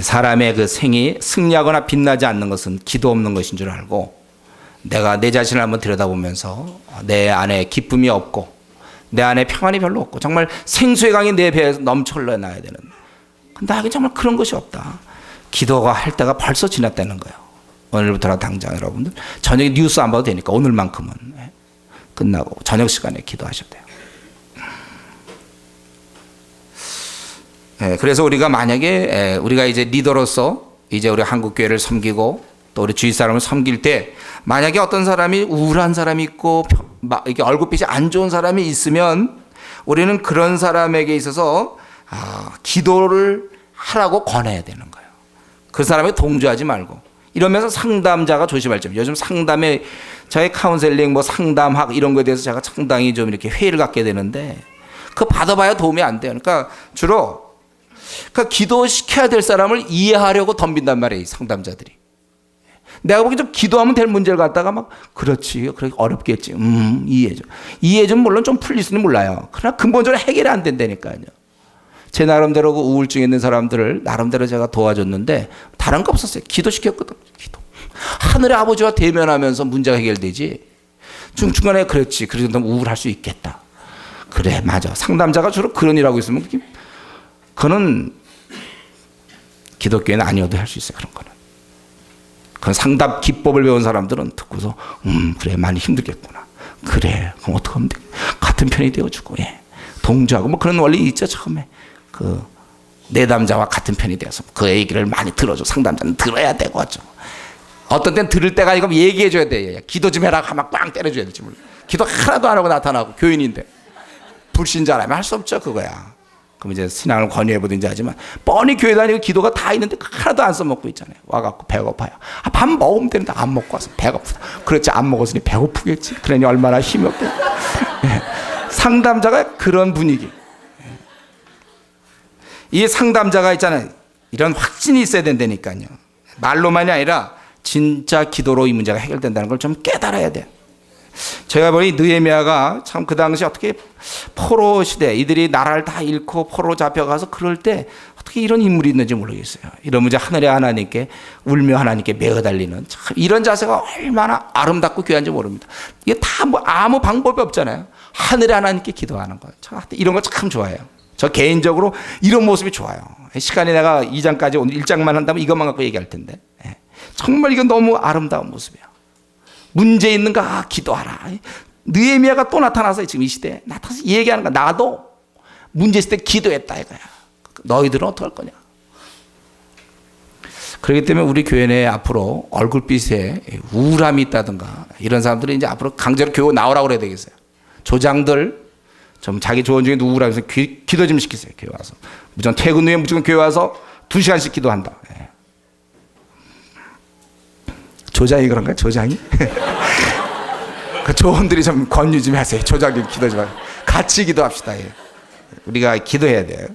사람의 그 생이 승리하거나 빛나지 않는 것은 기도 없는 것인 줄 알고, 내가 내 자신을 한번 들여다보면서 내 안에 기쁨이 없고 내 안에 평안이 별로 없고 정말 생수의 강이 내 배에서 넘쳐 흘러나야 되는, 나에게 정말 그런 것이 없다. 기도가 할 때가 벌써 지났다는 거예요. 오늘부터라 당장 여러분들 저녁에 뉴스 안 봐도 되니까 오늘만큼은 끝나고 저녁 시간에 기도하셔도 돼요. 그래서 우리가 만약에 우리가 이제 리더로서 이제 우리 한국 교회를 섬기고 또 우리 주위 사람을 섬길 때 만약에 어떤 사람이 우울한 사람이 있고 이렇게 얼굴빛이 안 좋은 사람이 있으면 우리는 그런 사람에게 있어서 기도를 하라고 권해야 되는 거예요. 그 사람에 동조하지 말고, 이러면서 상담자가 조심할 점. 요즘 상담에 저희 카운셀링 뭐 상담학 이런 거에 대해서 제가 상당히 좀 이렇게 회의를 갖게 되는데 그거 받아봐야 도움이 안 돼요. 그러니까 주로 그러니까 기도시켜야 될 사람을 이해하려고 덤빈단 말이에요. 이 상담자들이. 내가 보기 좀 기도하면 될 문제를 갖다가 막 그렇지 그렇게 어렵겠지 이해 좀 물론 좀 풀릴지는 몰라요. 그러나 근본적으로 해결이 안 된다니까요. 제 나름대로 그 우울증 있는 사람들을 나름대로 제가 도와줬는데 다른 거 없었어요. 기도시켰거든. 기도. 하늘의 아버지와 대면하면서 문제가 해결되지. 중간에 그렇지 그래서 좀 우울할 수 있겠다. 그래 맞아. 상담자가 주로 그런 일하고 있으면 그거는 기독교에는 아니어도 할 수 있어요. 그런 거는. 그런 상담 기법을 배운 사람들은 듣고서 그래 많이 힘들겠구나. 그래 그럼 어떻게 하면 돼? 같은 편이 되어주고 동조하고 뭐 그런 원리 있죠. 처음에 그 내담자와 같은 편이 되어서 그 얘기를 많이 들어줘. 상담자는 들어야 되고 하죠. 어떤 때는 들을 때가 아니고 얘기해줘야 돼. 기도 좀 해라 하면 꽝 때려줘야 되지. 기도 하나도 안 하고 나타나고 교인인데 불신자라면 할 수 없죠. 그거야. 그럼 이제 신앙을 권유해보든지 하지만 뻔히 교회 다니고 기도가 다 있는데 하나도 안 써먹고 있잖아요. 와갖고 배고파요. 밥 먹으면 되는데 안 먹고 와서 배고프다. 그렇지 안 먹었으니 배고프겠지. 그러니 얼마나 힘이 없겠지. 상담자가 그런 분위기. 이 상담자가 있잖아요. 이런 확신이 있어야 된다니까요. 말로만이 아니라 진짜 기도로 이 문제가 해결된다는 걸 좀 깨달아야 돼요. 제가 보니 느헤미야가 참 그 당시 어떻게 포로 시대 이들이 나라를 다 잃고 포로 잡혀가서 그럴 때 어떻게 이런 인물이 있는지 모르겠어요. 이런 문제 하늘의 하나님께 울며 하나님께 매어달리는 참 이런 자세가 얼마나 아름답고 귀한지 모릅니다. 이게 다 뭐 아무 방법이 없잖아요. 하늘의 하나님께 기도하는 거예요. 이런 거 참 좋아해요. 저 개인적으로 이런 모습이 좋아요. 시간이 내가 2장까지 오늘 1장만 한다면 이것만 갖고 얘기할 텐데 정말 이건 너무 아름다운 모습이에요. 문제 있는가 기도하라. 느헤미야가 또 나타나서 지금 이 시대에 나타나서 얘기하는 거야. 나도 문제 있을 때 기도했다 이거야. 너희들은 어떡할 거냐. 그렇기 때문에 우리 교회 내에 앞으로 얼굴빛에 우울함이 있다든가 이런 사람들은 이제 앞으로 강제로 교회 나오라고 그래야 되겠어요. 조장들 좀 자기 조언 중에 우울함이 있어서 기도 좀 시키세요. 교회 와서. 무조건 퇴근 후에 무조건 교회 와서 2시간씩 기도한다. 조장이 그런가요? 조장이? 그 조언들이 좀 권유 좀 하세요. 조장님 기도 좀 하세요. 같이 기도합시다. 우리가 기도해야 돼요.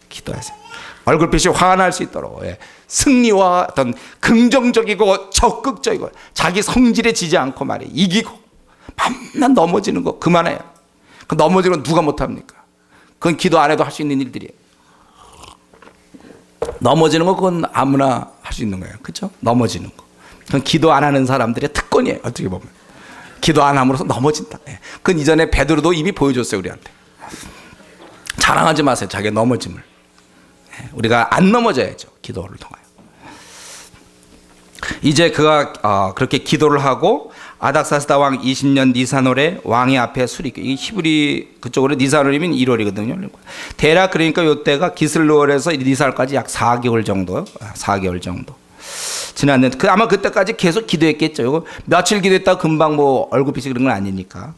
기도하세요. 얼굴빛이 환할 수 있도록 승리와 어떤 긍정적이고 적극적이고 자기 성질에 지지 않고 말이에요. 이기고 만난 넘어지는 거 그만해요. 그 넘어지는 건 누가 못합니까? 그건 기도 안 해도 할 수 있는 일들이에요. 넘어지는 거 그건 아무나 할 수 있는 거예요. 그렇죠? 넘어지는 거. 그건 기도 안 하는 사람들의 특권이에요. 어떻게 보면. 기도 안 함으로써 넘어진다. 그건 이전에 베드로도 이미 보여줬어요. 우리한테. 자랑하지 마세요. 자기의 넘어짐을. 우리가 안 넘어져야죠. 기도를 통하여. 이제 그가 그렇게 기도를 하고 아닥사스다 왕 20년 니산월에 왕의 앞에 수리교. 이 히브리 그쪽으로 니산월이면 1월이거든요. 대략 그러니까 이때가 기슬루월에서 니산월까지 약 4개월 정도. 4개월 정도. 지났는데 아마 그때까지 계속 기도했겠죠. 이거 며칠 기도했다가 금방 뭐 얼굴빛이 그런 건 아니니까.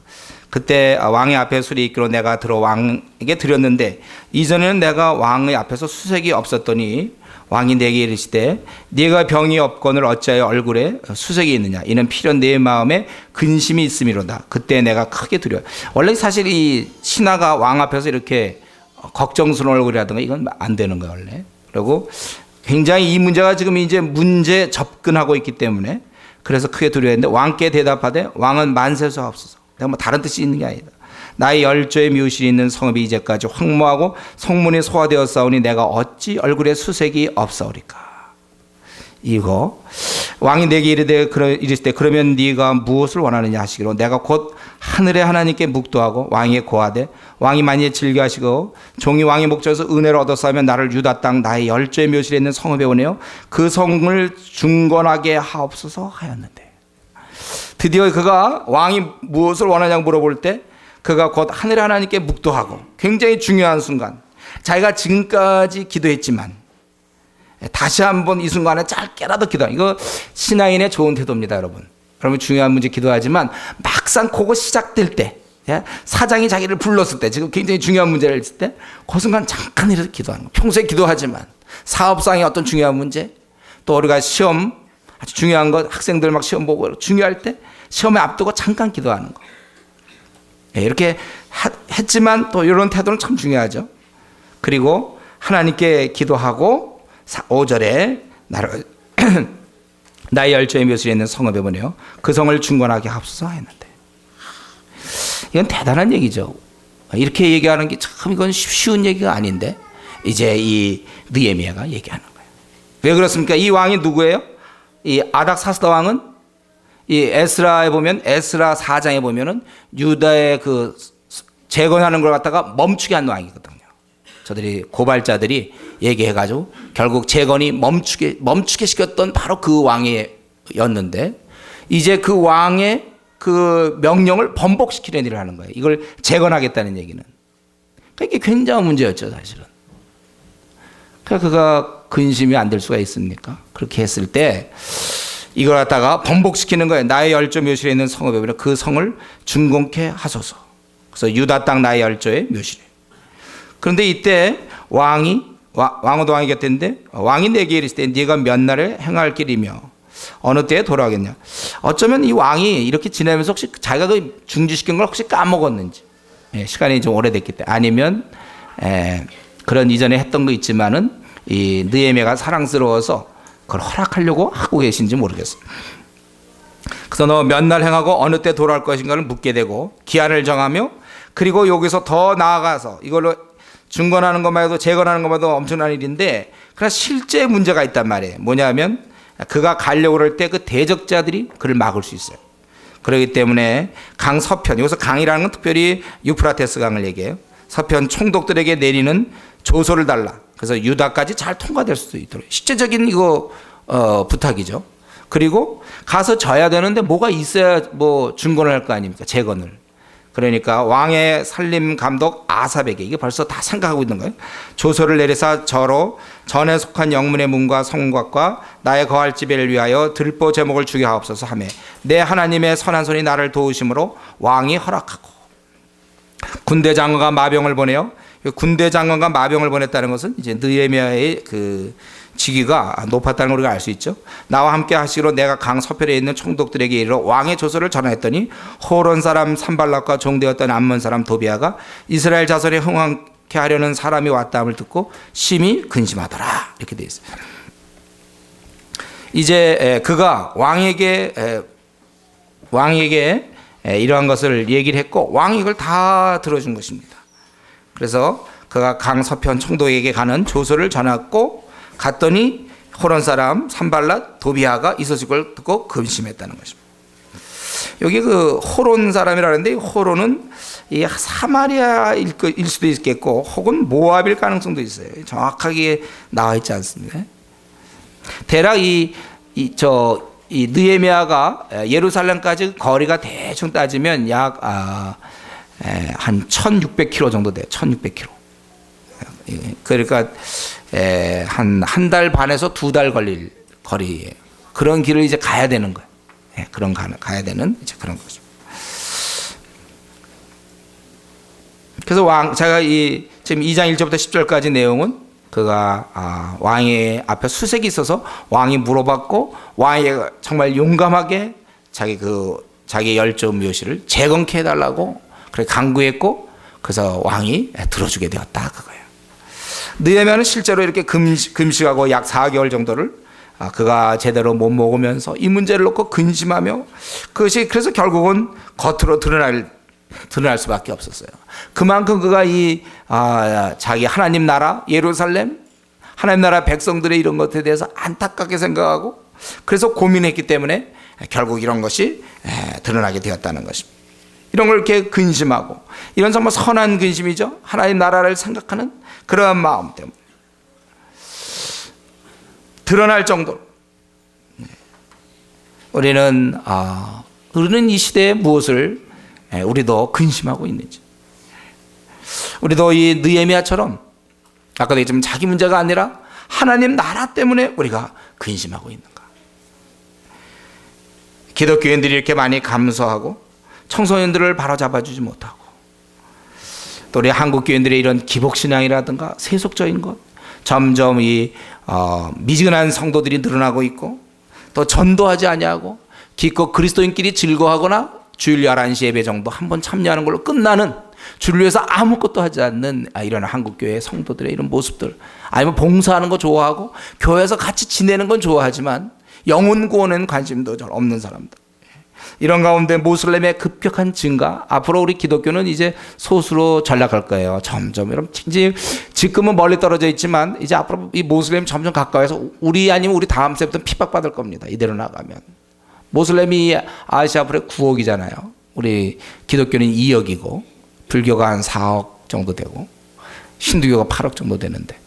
그때 왕의 앞에 수리기로 내가 들어 왕에게 드렸는데 이전에는 내가 왕의 앞에서 수색이 없었더니 왕이 내게 이르시되 네가 병이 없거늘 어찌하여 얼굴에 수색이 있느냐. 이는 필연 내 마음에 근심이 있음이로다. 그때 내가 크게 두려워. 원래 사실 이 신하가 왕 앞에서 이렇게 걱정스러운 얼굴이라든가 이건 안 되는 거예요 원래. 그리고 굉장히 이 문제가 지금 이제 문제 접근하고 있기 때문에 그래서 크게 두려워했는데 왕께 대답하되 왕은 만세수가 없어서 내가 뭐 다른 뜻이 있는 게 아니다. 나의 열조의 묘실이 있는 성읍이 이제까지 황무하고 성문이 소화되었사오니 내가 어찌 얼굴에 수색이 없사오리까. 이거 왕이 내게 이르시되 그러면 네가 무엇을 원하느냐 하시기로 내가 곧 하늘의 하나님께 묵도하고 왕에게 고하되 왕이 만일 즐겨하시고 종이 왕의 목전에서 은혜를 얻었사면 나를 유다 땅 나의 열조의 묘실에 있는 성읍에 오내어 그 성을 중건하게 하옵소서 하였는데 드디어 그가 왕이 무엇을 원하냐고 물어볼 때 그가 곧 하늘의 하나님께 묵도하고 굉장히 중요한 순간 자기가 지금까지 기도했지만 다시 한번 이 순간에 짧게라도 기도하는 이거 신앙인의 좋은 태도입니다. 여러분 중요한 문제 기도하지만 막상 그거 시작될 때 사장이 자기를 불렀을 때 지금 굉장히 중요한 문제를 했을 때 그 순간 잠깐이라도 기도하는 거. 평소에 기도하지만 사업상의 어떤 중요한 문제 또 우리가 시험 아주 중요한 것, 학생들 막 시험 보고 중요할 때 시험에 앞두고 잠깐 기도하는 거. 이렇게 했지만 또 이런 태도는 참 중요하죠. 그리고 하나님께 기도하고 5절에 나의 열조의 묘실에 있는 성읍에 보내요. 그 성을 중건하게 하옵소서 했는데, 이건 대단한 얘기죠. 이렇게 얘기하는 게 참 이건 쉬운 얘기가 아닌데 이제 이 느헤미야가 얘기하는 거예요. 왜 그렇습니까? 이 왕이 누구예요? 이 아닥사스다 왕은 이 에스라에 보면, 에스라 4장에 보면은 유다의 그 재건하는 걸 갖다가 멈추게 한 왕이거든요. 저들이 고발자들이 얘기해가지고 결국 재건이 멈추게 시켰던 바로 그 왕이었는데, 이제 그 왕의 그 명령을 번복시키는 일을 하는 거예요. 이걸 재건하겠다는 얘기는. 그러니까 이게 굉장한 문제였죠, 사실은. 그러니까 그가 근심이 안 될 수가 있습니까? 그렇게 했을 때 이걸 갖다가 번복시키는 거예요. 나의 열조 묘실에 있는 성읍에 그 성을 준공케 하소서. 그래서 유다 땅 나의 열조의 묘실에. 그런데 이때 왕후도 왕이 곁인데 왕이 내게 이르시되 네가 몇 날에 행할 길이며 어느 때에 돌아오겠냐. 어쩌면 이 왕이 이렇게 지내면서 혹시 자기가 그 중지시킨 걸 혹시 까먹었는지, 시간이 좀 오래됐기 때문에, 아니면 그런 이전에 했던 거 있지만은 이 느헤미야가 사랑스러워서 그걸 허락하려고 하고 계신지 모르겠어요. 그래서 너 몇 날 행하고 어느 때 돌아올 것인가를 묻게 되고 기한을 정하며, 그리고 여기서 더 나아가서 이걸로 중건하는 것만 해도 재건하는 것만 해도 엄청난 일인데, 그러나 실제 문제가 있단 말이에요. 뭐냐면 그가 가려고 그럴 때 그 대적자들이 그를 막을 수 있어요. 그렇기 때문에 강 서편, 여기서 강이라는 건 특별히 유프라테스 강을 얘기해요. 서편 총독들에게 내리는 조서를 달라. 그래서 유다까지 잘 통과될 수도 있도록. 실제적인 이거 부탁이죠. 그리고 가서 져야 되는데 뭐가 있어야 뭐 중건을 할 거 아닙니까? 재건을. 그러니까 왕의 살림 감독 아삽에게, 이게 벌써 다 생각하고 있는 거예요. 조서를 내려서 저로 전에 속한 영문의 문과 성곽과 나의 거할 집을 위하여 들보 제목을 주게 하옵소서 하며, 내 하나님의 선한 손이 나를 도우심으로 왕이 허락하고. 군대 장관과 마병을 보내요. 군대 장관과 마병을 보냈다는 것은 이제 느헤미야의 그 직위가 높았다는 걸 우리가 알 수 있죠. 나와 함께 하시기로 내가 강 서편에 있는 총독들에게 이르러 왕의 조서를 전하였더니 호론 사람 산발락과 종되었던 암몬 사람 도비아가 이스라엘 자손에 흥왕케 하려는 사람이 왔다함을 듣고 심히 근심하더라. 이렇게 되어 있어요. 이제 그가 왕에게 이러한 것을 얘기를 했고, 왕이 이걸 다 들어준 것입니다. 그래서 그가 강 서편 총독에게 가는 조서를 전했고, 갔더니 호론 사람 산발랏 도비아가 이 소식을 듣고 근심했다는 것입니다. 여기 그 호론 사람이라는데, 호론은 이 사마리아일 수도 있겠고 혹은 모압일 가능성도 있어요. 정확하게 나와 있지 않습니다. 대략 이 느헤미야가 예루살렘까지 거리가 대충 따지면 약 한 1600km 정도 돼요. 1600km. 그러니까 한 달 반에서 2달 걸릴 거리예요. 그런 길을 이제 가야 되는 거예요. 가야 되는 이제 그런 거죠. 그래서 제가 지금 2장 1절부터 10절까지 내용은 그가 왕의 앞에 수색이 있어서 왕이 물어봤고, 왕이 정말 용감하게 자기 열조 묘실을 재건케 해달라고 그래 강구했고, 그래서 왕이 들어주게 되었다, 그거예요. 느헤미야는 실제로 이렇게 금식하고 약 4개월 정도를 그가 제대로 못 먹으면서 이 문제를 놓고 근심하며, 그것이 그래서 결국은 겉으로 드러날 수밖에 없었어요. 그만큼 그가 자기 하나님 나라 예루살렘, 하나님 나라 백성들의 이런 것에 대해서 안타깝게 생각하고, 그래서 고민했기 때문에 결국 이런 것이 드러나게 되었다는 것입니다. 이런 걸 이렇게 근심하고, 이런 정말 선한 근심이죠. 하나님 나라를 생각하는 그러한 마음 때문에 드러날 정도로 우리는 이 시대에 무엇을 우리도 근심하고 있는지, 우리도 이 느헤미야처럼 아까도 얘기했지만 자기 문제가 아니라 하나님 나라 때문에 우리가 근심하고 있는가. 기독교인들이 이렇게 많이 감소하고 청소년들을 바로잡아주지 못하고, 또 우리 한국 교인들의 이런 기복신앙이라든가 세속적인 것, 점점 미지근한 성도들이 늘어나고 있고, 또 전도하지 아니하고 기껏 그리스도인끼리 즐거워하거나 주일 11시 예배 정도 한번 참여하는 걸로 끝나는 주를 위해서 아무것도 하지 않는 이런 한국교회 성도들의 이런 모습들, 아니면 봉사하는 거 좋아하고 교회에서 같이 지내는 건 좋아하지만 영혼 구원에는 관심도 잘 없는 사람들, 이런 가운데 모슬렘의 급격한 증가, 앞으로 우리 기독교는 이제 소수로 전락할 거예요. 점점. 여러분, 지금은 멀리 떨어져 있지만 이제 앞으로 이 모슬렘이 점점 가까워서 우리 아니면 우리 다음 세부터 핍박받을 겁니다. 이대로 나가면. 모슬렘이 아시아 앞으로 9억이잖아요. 우리 기독교는 2억이고 불교가 한 4억 정도 되고 힌두교가 8억 정도 되는데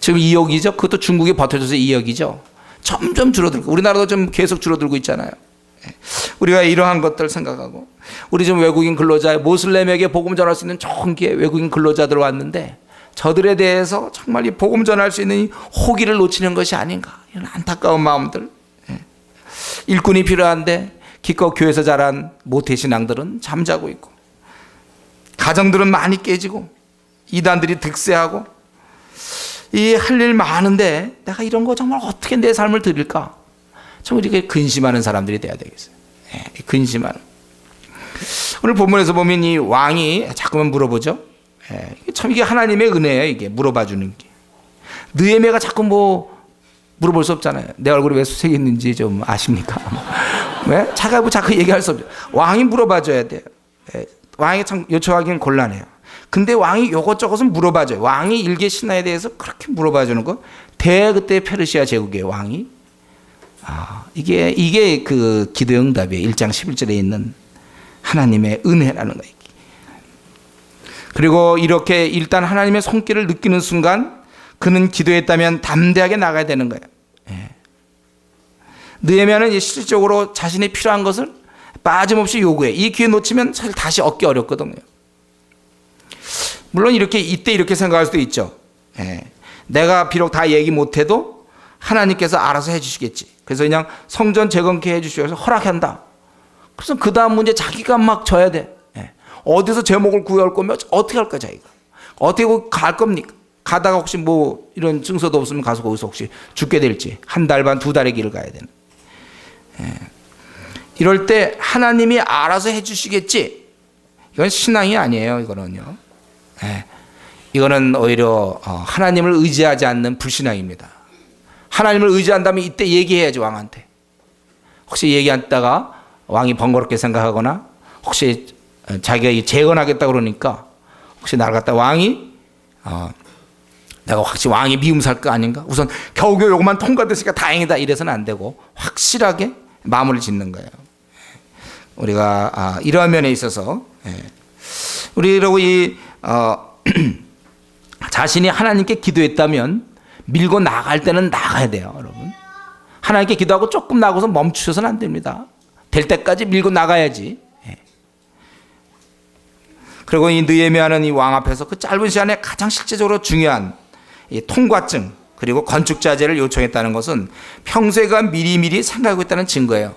지금 2억이죠. 그것도 중국이 버텨줘서 2억이죠. 점점 줄어들고 우리나라도 좀 계속 줄어들고 있잖아요. 우리가 이러한 것들 생각하고, 우리 지금 외국인 근로자, 모슬렘에게 복음 전할 수 있는 좋은 기회, 외국인 근로자들 왔는데 저들에 대해서 정말 이 복음 전할 수 있는 이 호기를 놓치는 것이 아닌가, 이런 안타까운 마음들. 일꾼이 필요한데 기껏 교회에서 자란 모태신앙들은 잠자고 있고, 가정들은 많이 깨지고, 이단들이 득세하고, 이 할 일 많은데 내가 이런 거 정말 어떻게 내 삶을 드릴까? 정말 이렇게 근심하는 사람들이 돼야 되겠어요. 근심하는. 오늘 본문에서 보면 이 왕이 자꾸만 물어보죠. 참 이게 하나님의 은혜예요. 이게 물어봐 주는 게. 느헤미야가 자꾸 뭐 물어볼 수 없잖아요. 내 얼굴이 왜 수색이 있는지 좀 아십니까? 왜? 자꾸 얘기할 수 없죠. 왕이 물어봐 줘야 돼요. 왕이 참 요청하기는 곤란해요. 근데 왕이 요것저것은 물어봐 줘요. 왕이 일개 신화에 대해서 그렇게 물어봐 주는 거. 그때 페르시아 제국의 왕이. 이게 그 기도의 응답이에요. 1장 11절에 있는 하나님의 은혜라는 거예요. 그리고 이렇게 일단 하나님의 손길을 느끼는 순간 그는 기도했다면 담대하게 나가야 되는 거예요. 느헤미야는 실질적으로 자신이 필요한 것을 빠짐없이 요구해. 이 기회 놓치면 사실 다시 얻기 어렵거든요. 물론 이때 이렇게 생각할 수도 있죠. 내가 비록 다 얘기 못해도 하나님께서 알아서 해주시겠지. 그래서 그냥 성전 재건케 해주시면서 허락한다. 그래서 그 다음 문제 자기가 막 져야 돼. 어디서 제목을 구해올 거면 어떻게 할까 자기가. 어떻게 갈 겁니까? 가다가 혹시 뭐 이런 증서도 없으면 가서 거기서 혹시 죽게 될지, 한 달 반, 2달의 길을 가야 되는. 이럴 때 하나님이 알아서 해주시겠지. 이건 신앙이 아니에요. 이거는요. 이거는 오히려 하나님을 의지하지 않는 불신앙입니다. 하나님을 의지한다면 이때 얘기해야지, 왕한테. 혹시 얘기했다가 왕이 번거롭게 생각하거나 혹시 자기가 재건하겠다 그러니까 혹시 나를 갖다 왕이 내가 혹시 왕이 미움 살 거 아닌가? 우선 겨우겨우 요것만 통과됐으니까 다행이다 이래서는 안 되고 확실하게 마무리를 짓는 거예요. 우리가 이러한 면에 있어서 우리라고 자신이 하나님께 기도했다면 밀고 나갈 때는 나가야 돼요, 여러분. 하나님께 기도하고 조금 나가서 멈추셔서는 안 됩니다. 될 때까지 밀고 나가야지. 그리고 이 느헤미야는 이 왕 앞에서 그 짧은 시간에 가장 실제적으로 중요한 이 통과증 그리고 건축자재를 요청했다는 것은 평소에 그가 미리미리 생각하고 있다는 증거예요.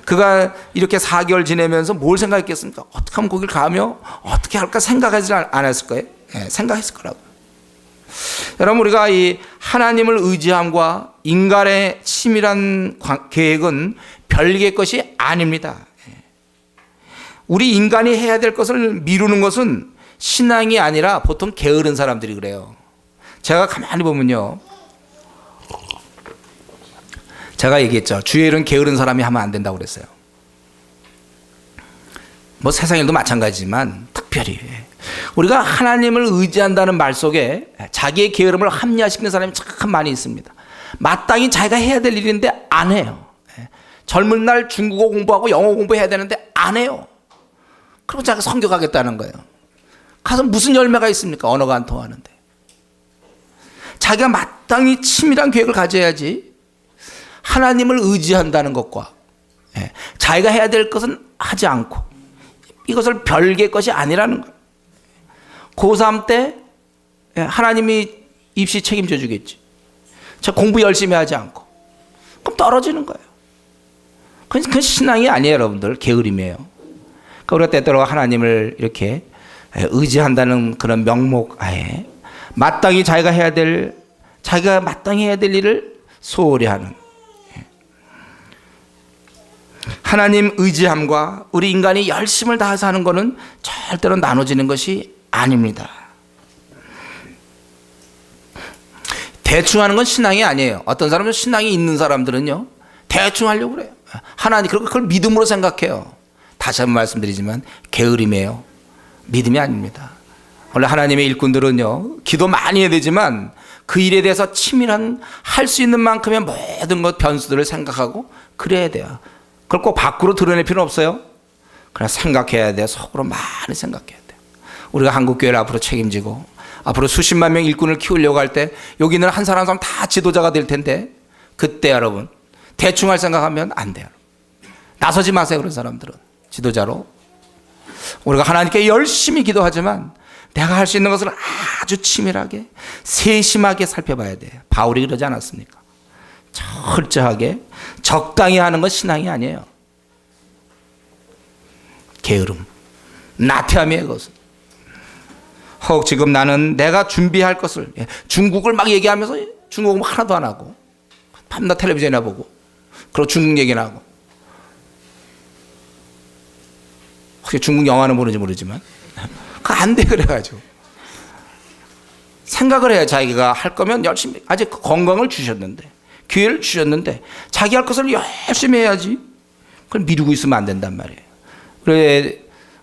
그가 이렇게 4개월 지내면서 뭘 생각했겠습니까? 어떻게 하면 거길 가며 어떻게 할까 생각하지 않았을 거예요. 생각했을 거라고. 여러분, 우리가 이 하나님을 의지함과 인간의 치밀한 계획은 별개의 것이 아닙니다. 우리 인간이 해야 될 것을 미루는 것은 신앙이 아니라 보통 게으른 사람들이 그래요. 제가 가만히 보면요, 제가 얘기했죠. 주의 일은 게으른 사람이 하면 안 된다고 그랬어요. 뭐 세상 일도 마찬가지지만 특별히 우리가 하나님을 의지한다는 말 속에 자기의 게으름을 합리화시키는 사람이 참 많이 있습니다. 마땅히 자기가 해야 될 일인데 안 해요. 젊은 날 중국어 공부하고 영어 공부해야 되는데 안 해요. 그리고 자기가 선교 가겠다는 거예요. 가서 무슨 열매가 있습니까? 언어가 안 통하는데. 자기가 마땅히 치밀한 계획을 가져야지 하나님을 의지한다는 것과 자기가 해야 될 것은 하지 않고 이것을 별개의 것이 아니라는 거예요. 고3 때 하나님이 입시 책임져 주겠지. 저 공부 열심히 하지 않고. 그럼 떨어지는 거예요. 그건 신앙이 아니에요, 여러분들. 게으름이에요. 그러니까 우리가 때때로 하나님을 이렇게 의지한다는 그런 명목 아예 마땅히 자기가 마땅히 해야 될 일을 소홀히 하는. 하나님 의지함과 우리 인간이 열심을 다해서 하는 것은 절대로 나눠지는 것이 아닙니다. 대충 하는 건 신앙이 아니에요. 어떤 사람은 신앙이 있는 사람들은요, 대충 하려고 그래요. 하나님, 그걸 믿음으로 생각해요. 다시 한번 말씀드리지만 게으름이에요. 믿음이 아닙니다. 원래 하나님의 일꾼들은요, 기도 많이 해야 되지만 그 일에 대해서 치밀한, 할 수 있는 만큼의 모든 것 변수들을 생각하고 그래야 돼요. 그걸 꼭 밖으로 드러낼 필요는 없어요. 그냥 생각해야 돼요. 속으로 많이 생각해야 돼요. 우리가 한국교회를 앞으로 책임지고 앞으로 수십만 명 일꾼을 키우려고 할 때 여기 있는 한 사람 다 지도자가 될 텐데, 그때 여러분 대충 할 생각하면 안 돼요. 나서지 마세요. 그런 사람들은 지도자로. 우리가 하나님께 열심히 기도하지만 내가 할 수 있는 것을 아주 치밀하게 세심하게 살펴봐야 돼요. 바울이 그러지 않았습니까? 철저하게 적당히 하는 건 신앙이 아니에요. 게으름, 나태함이에요. 그것은. 혹 지금 나는 내가 준비할 것을, 중국을 막 얘기하면서 중국어 하나도 안 하고 밤낮 텔레비전이나 보고, 그리고 중국 얘기나 하고, 혹시 중국 영화는 모르는지 모르지만 그거 안 돼. 그래가지고 생각을 해야, 자기가 할 거면 열심히, 아직 건강을 주셨는데, 기회를 주셨는데 자기 할 것을 열심히 해야지. 그걸 미루고 있으면 안 된단 말이에요.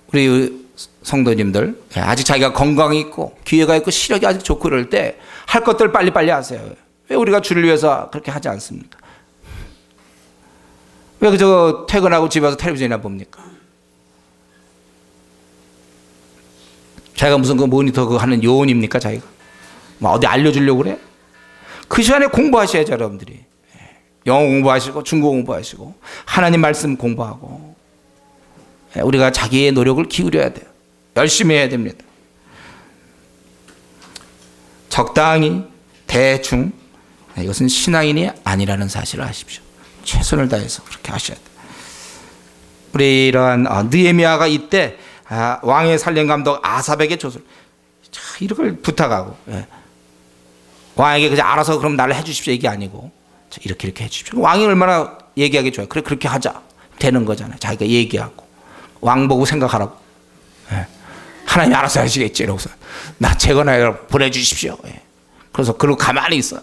우리 성도님들, 아직 자기가 건강이 있고 기회가 있고 시력이 아직 좋고 그럴 때 할 것들 빨리빨리 하세요. 왜 우리가 주를 위해서 그렇게 하지 않습니까? 왜 그저 퇴근하고 집에 와서 텔레비전이나 봅니까? 자기가 무슨 그 모니터 그거 하는 요원입니까? 자기가 뭐 어디 알려주려고 그래? 그 시간에 공부하셔야죠. 여러분들이 영어 공부하시고 중국어 공부하시고 하나님 말씀 공부하고, 우리가 자기의 노력을 기울여야 돼요. 열심히 해야 됩니다. 적당히, 대충, 이것은 신앙인이 아니라는 사실을 아십시오. 최선을 다해서 그렇게 하셔야 돼요. 우리 이러한 느헤미야가 이때 왕의 살림 감독 아삽에게 조서를 이걸 부탁하고, 왕에게 그냥 알아서 그럼 나를 해주십시오 얘기 아니고 이렇게 해주십시오. 왕이 얼마나 얘기하기 좋아요. 그래, 그렇게 하자. 되는 거잖아요. 자기가 얘기하고 왕 보고 생각하라고. 하나님이 알아서 하시겠지. 이러고서 나 재건하여 보내주십시오. 그래서 그러고 가만히 있어.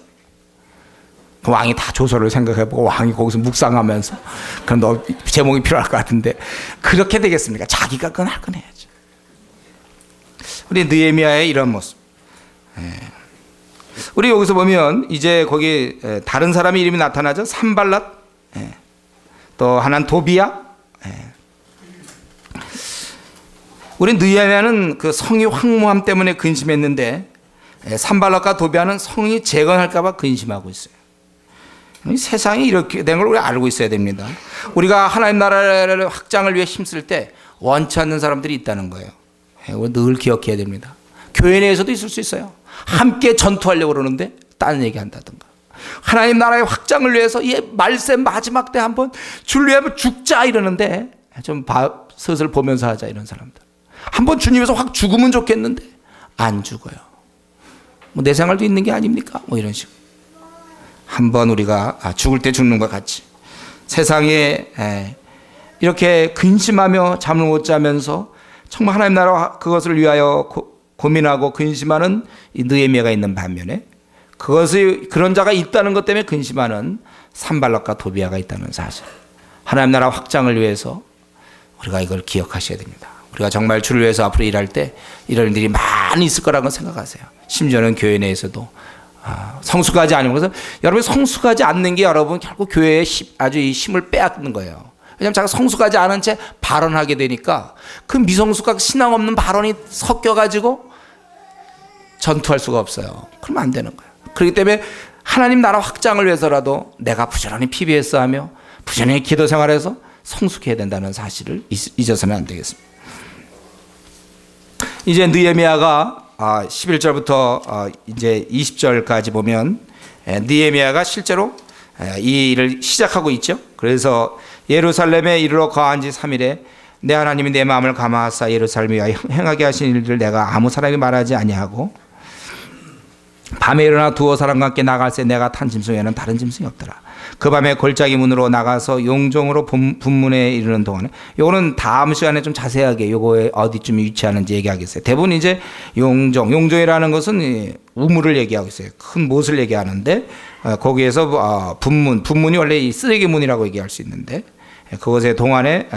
그 왕이 다 조서를 생각해보고 왕이 거기서 묵상하면서, 그럼 너 제목이 필요할 것 같은데 그렇게 되겠습니까? 자기가 그건 할 건 해야죠. 우리 느헤미야의 이런 모습. 우리 여기서 보면 이제 거기 다른 사람의 이름이 나타나죠. 산발랏, 또 하나는 도비야. 우리 느헤미야는 그 성이 황무함 때문에 근심했는데, 산발랏과 도비야는 성이 재건할까봐 근심하고 있어요. 세상이 이렇게 된 걸 우리 알고 있어야 됩니다. 우리가 하나님 나라를 확장을 위해 힘쓸 때 원치 않는 사람들이 있다는 거예요. 늘 기억해야 됩니다. 교회 내에서도 있을 수 있어요. 함께 전투하려고 그러는데 딴 얘기한다든가, 하나님 나라의 확장을 위해서 이 말세 마지막 때 한번 주를 위해 죽자 이러는데 좀 슬슬 보면서 하자, 이런 사람들. 한번 주님에서 확 죽으면 좋겠는데 안 죽어요. 뭐 내 생활도 있는 게 아닙니까? 뭐 이런 식으로. 한번 우리가 죽을 때 죽는 것 같이 세상에 이렇게 근심하며 잠을 못 자면서 정말 하나님 나라 그것을 위하여 고민하고 근심하는 이 느헤미야가 있는 반면에, 그런 자가 있다는 것 때문에 근심하는 산발랏과 도비야가 있다는 사실. 하나님 나라 확장을 위해서 우리가 이걸 기억하셔야 됩니다. 우리가 정말 주를 위해서 앞으로 일할 때 이런 일들이 많이 있을 거라고 생각하세요. 심지어는 교회 내에서도 성숙하지 않으면, 그래서 여러분이 성숙하지 않는 게 여러분 결국 교회에 아주 이 힘을 빼앗는 거예요. 왜냐하면 자기가 성숙하지 않은 채 발언하게 되니까 그 미성숙과 신앙 없는 발언이 섞여가지고 전투할 수가 없어요. 그러면 안 되는 거예요. 그렇기 때문에 하나님 나라 확장을 위해서라도 내가 부지런히 PBS 하며 부지런히 기도 생활해서 성숙해야 된다는 사실을 잊어서는 안 되겠습니다. 이제 느헤미야가 11절부터 이제 20절까지 보면 느헤미야가 실제로 이 일을 시작하고 있죠. 그래서 예루살렘에 이르러 거한 지 3일에 내 하나님이 내 마음을 감화하사 예루살렘에 행하게 하신 일들을 내가 아무 사람이 말하지 아니하고, 밤에 일어나 두어 사람과 함께 나갈새 내가 탄 짐승에는 다른 짐승이 없더라. 그 밤에 골짜기 문으로 나가서 용종으로 분문에 이르는 동안에, 요거는 다음 시간에 좀 자세하게 요거에 어디쯤 위치하는지 얘기하겠어요. 대부분 이제 용종이라는 것은 우물을 얘기하고 있어요. 큰 못을 얘기하는데 거기에서 분문이 원래 이 쓰레기 문이라고 얘기할 수 있는데, 그것의 동안에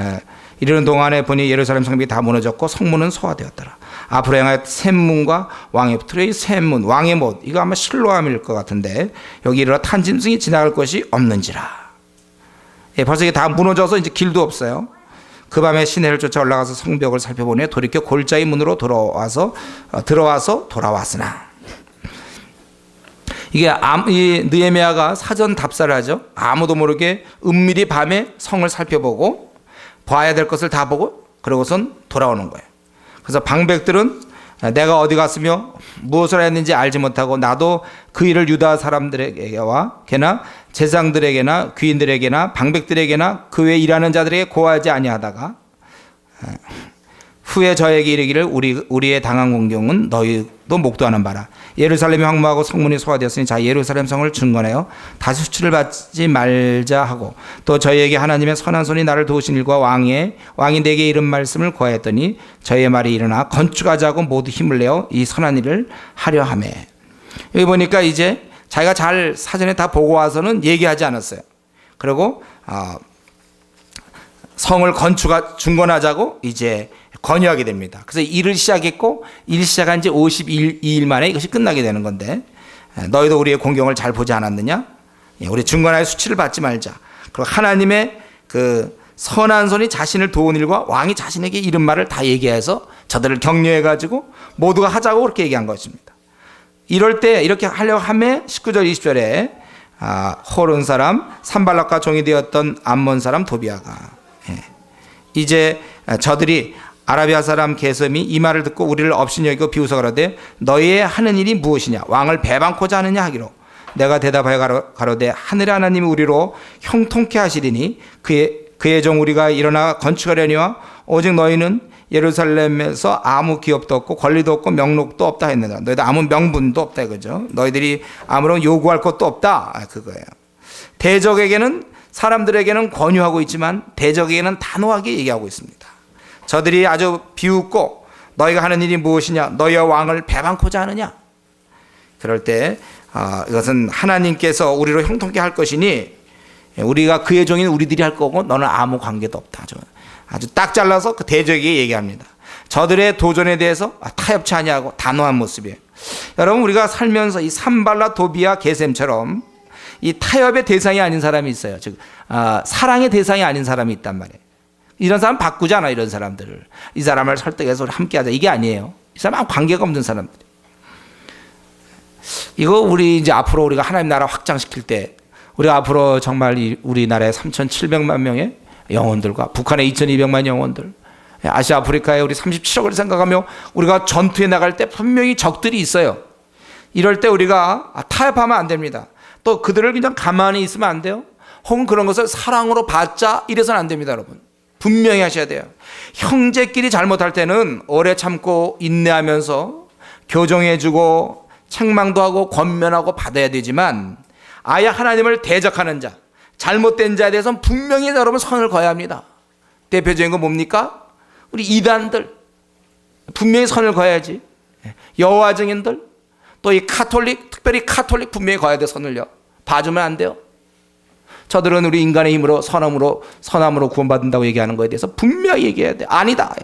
이르는 동안에 보니 예루살렘 성벽이 다 무너졌고 성문은 소화되었더라. 앞으로 향하여 샘문과 왕의 붙으리 샘문, 왕의 못, 이거 아마 실로암일 것 같은데, 여기 이르러 탄 짐승이 지나갈 것이 없는지라. 벌써 이게 다 무너져서 이제 길도 없어요. 그 밤에 시내를 쫓아 올라가서 성벽을 살펴보니 돌이켜 골짜기 문으로 들어와서 돌아왔으나. 이게 이 느헤미야가 사전 답사를 하죠. 아무도 모르게 은밀히 밤에 성을 살펴보고 봐야 될 것을 다 보고 그러고선 돌아오는 거예요. 그래서 방백들은 내가 어디 갔으며 무엇을 했는지 알지 못하고, 나도 그 일을 유다 사람들에게와 게나 제상들에게나 귀인들에게나 방백들에게나 그 외 일하는 자들에게 고하지 아니하다가 후에 저에게 이르기를 우리의 당한 공경은 너희도 목도하는 바라. 예루살렘이 황무하고 성문이 소화되었으니 자 예루살렘 성을 중건하여 다시 수치를 받지 말자 하고, 또 저희에게 하나님의 선한 손이 나를 도우신 일과 왕이 내게 이런 말씀을 고하였더니 저희의 말이 일어나 건축하자고 모두 힘을 내어 이 선한 일을 하려 하매. 여기 보니까 이제 자기가 잘 사전에 다 보고 와서는 얘기하지 않았어요. 그리고 성을 중건하자고 이제 건의하게 됩니다. 그래서 일을 시작했고, 일 시작한 지 52일 만에 이것이 끝나게 되는 건데, 너희도 우리의 공경을 잘 보지 않았느냐? 우리 중건하여 수치를 받지 말자. 그리고 하나님의 그 선한 손이 자신을 도운 일과 왕이 자신에게 이른 말을 다 얘기해서 저들을 격려해가지고 모두가 하자고 그렇게 얘기한 것입니다. 이럴 때 이렇게 하려고 하며 19절 20절에 호른 사람 산발락과 종이 되었던 암몬 사람 도비아가 이제 저들이 아라비아 사람 게셈이 이 말을 듣고 우리를 업신 여기고 비웃어 가로되 너희의 하는 일이 무엇이냐? 왕을 배반코자 하느냐 하기로, 내가 대답하여 가로되 하늘의 하나님이 우리로 형통케 하시리니 그의 종 우리가 일어나 건축하려니와 오직 너희는 예루살렘에서 아무 기업도 없고 권리도 없고 명록도 없다 했느냐. 너희들 아무 명분도 없다 이거죠. 너희들이 아무런 요구할 것도 없다 그거예요. 대적에게는, 사람들에게는 권유하고 있지만 대적에게는 단호하게 얘기하고 있습니다. 저들이 아주 비웃고 너희가 하는 일이 무엇이냐? 너희와 왕을 배반코자 하느냐? 그럴 때 이것은 하나님께서 우리로 형통케 할 것이니 우리가 그의 종인 우리들이 할 거고 너는 아무 관계도 없다. 아주 딱 잘라서 그 대적에게 얘기합니다. 저들의 도전에 대해서 타협치 아니하고 단호한 모습이에요. 여러분, 우리가 살면서 이 산발라 도비아 게셈처럼 이 타협의 대상이 아닌 사람이 있어요. 즉 사랑의 대상이 아닌 사람이 있단 말이에요. 이런 사람 바꾸지 않아. 이런 사람들을, 이 사람을 설득해서 함께하자, 이게 아니에요. 이 사람은 관계가 없는 사람들. 이거 우리 이제 앞으로 우리가 하나님 나라 확장시킬 때, 우리가 앞으로 정말 우리나라의 3,700만 명의 영혼들과 북한의 2,200만 영혼들, 아시아 아프리카에 우리 37억을 생각하며 우리가 전투에 나갈 때 분명히 적들이 있어요. 이럴 때 우리가 타협하면 안 됩니다. 또 그들을 그냥 가만히 있으면 안 돼요. 혹은 그런 것을 사랑으로 받자 이래서는 안 됩니다. 여러분, 분명히 하셔야 돼요. 형제끼리 잘못할 때는 오래 참고 인내하면서 교정해주고 책망도 하고 권면하고 받아야 되지만, 아예 하나님을 대적하는 자, 잘못된 자에 대해서는 분명히 여러분 선을 그어야 합니다. 대표적인 건 뭡니까? 우리 이단들 분명히 선을 그어야지. 여호와 증인들, 또 이 카톨릭, 특별히 카톨릭 분명히 그어야 돼. 선을요. 봐주면 안 돼요. 저들은 우리 인간의 힘으로 선함으로 구원받는다고 얘기하는 거에 대해서 분명히 얘기해야 돼. 아니다.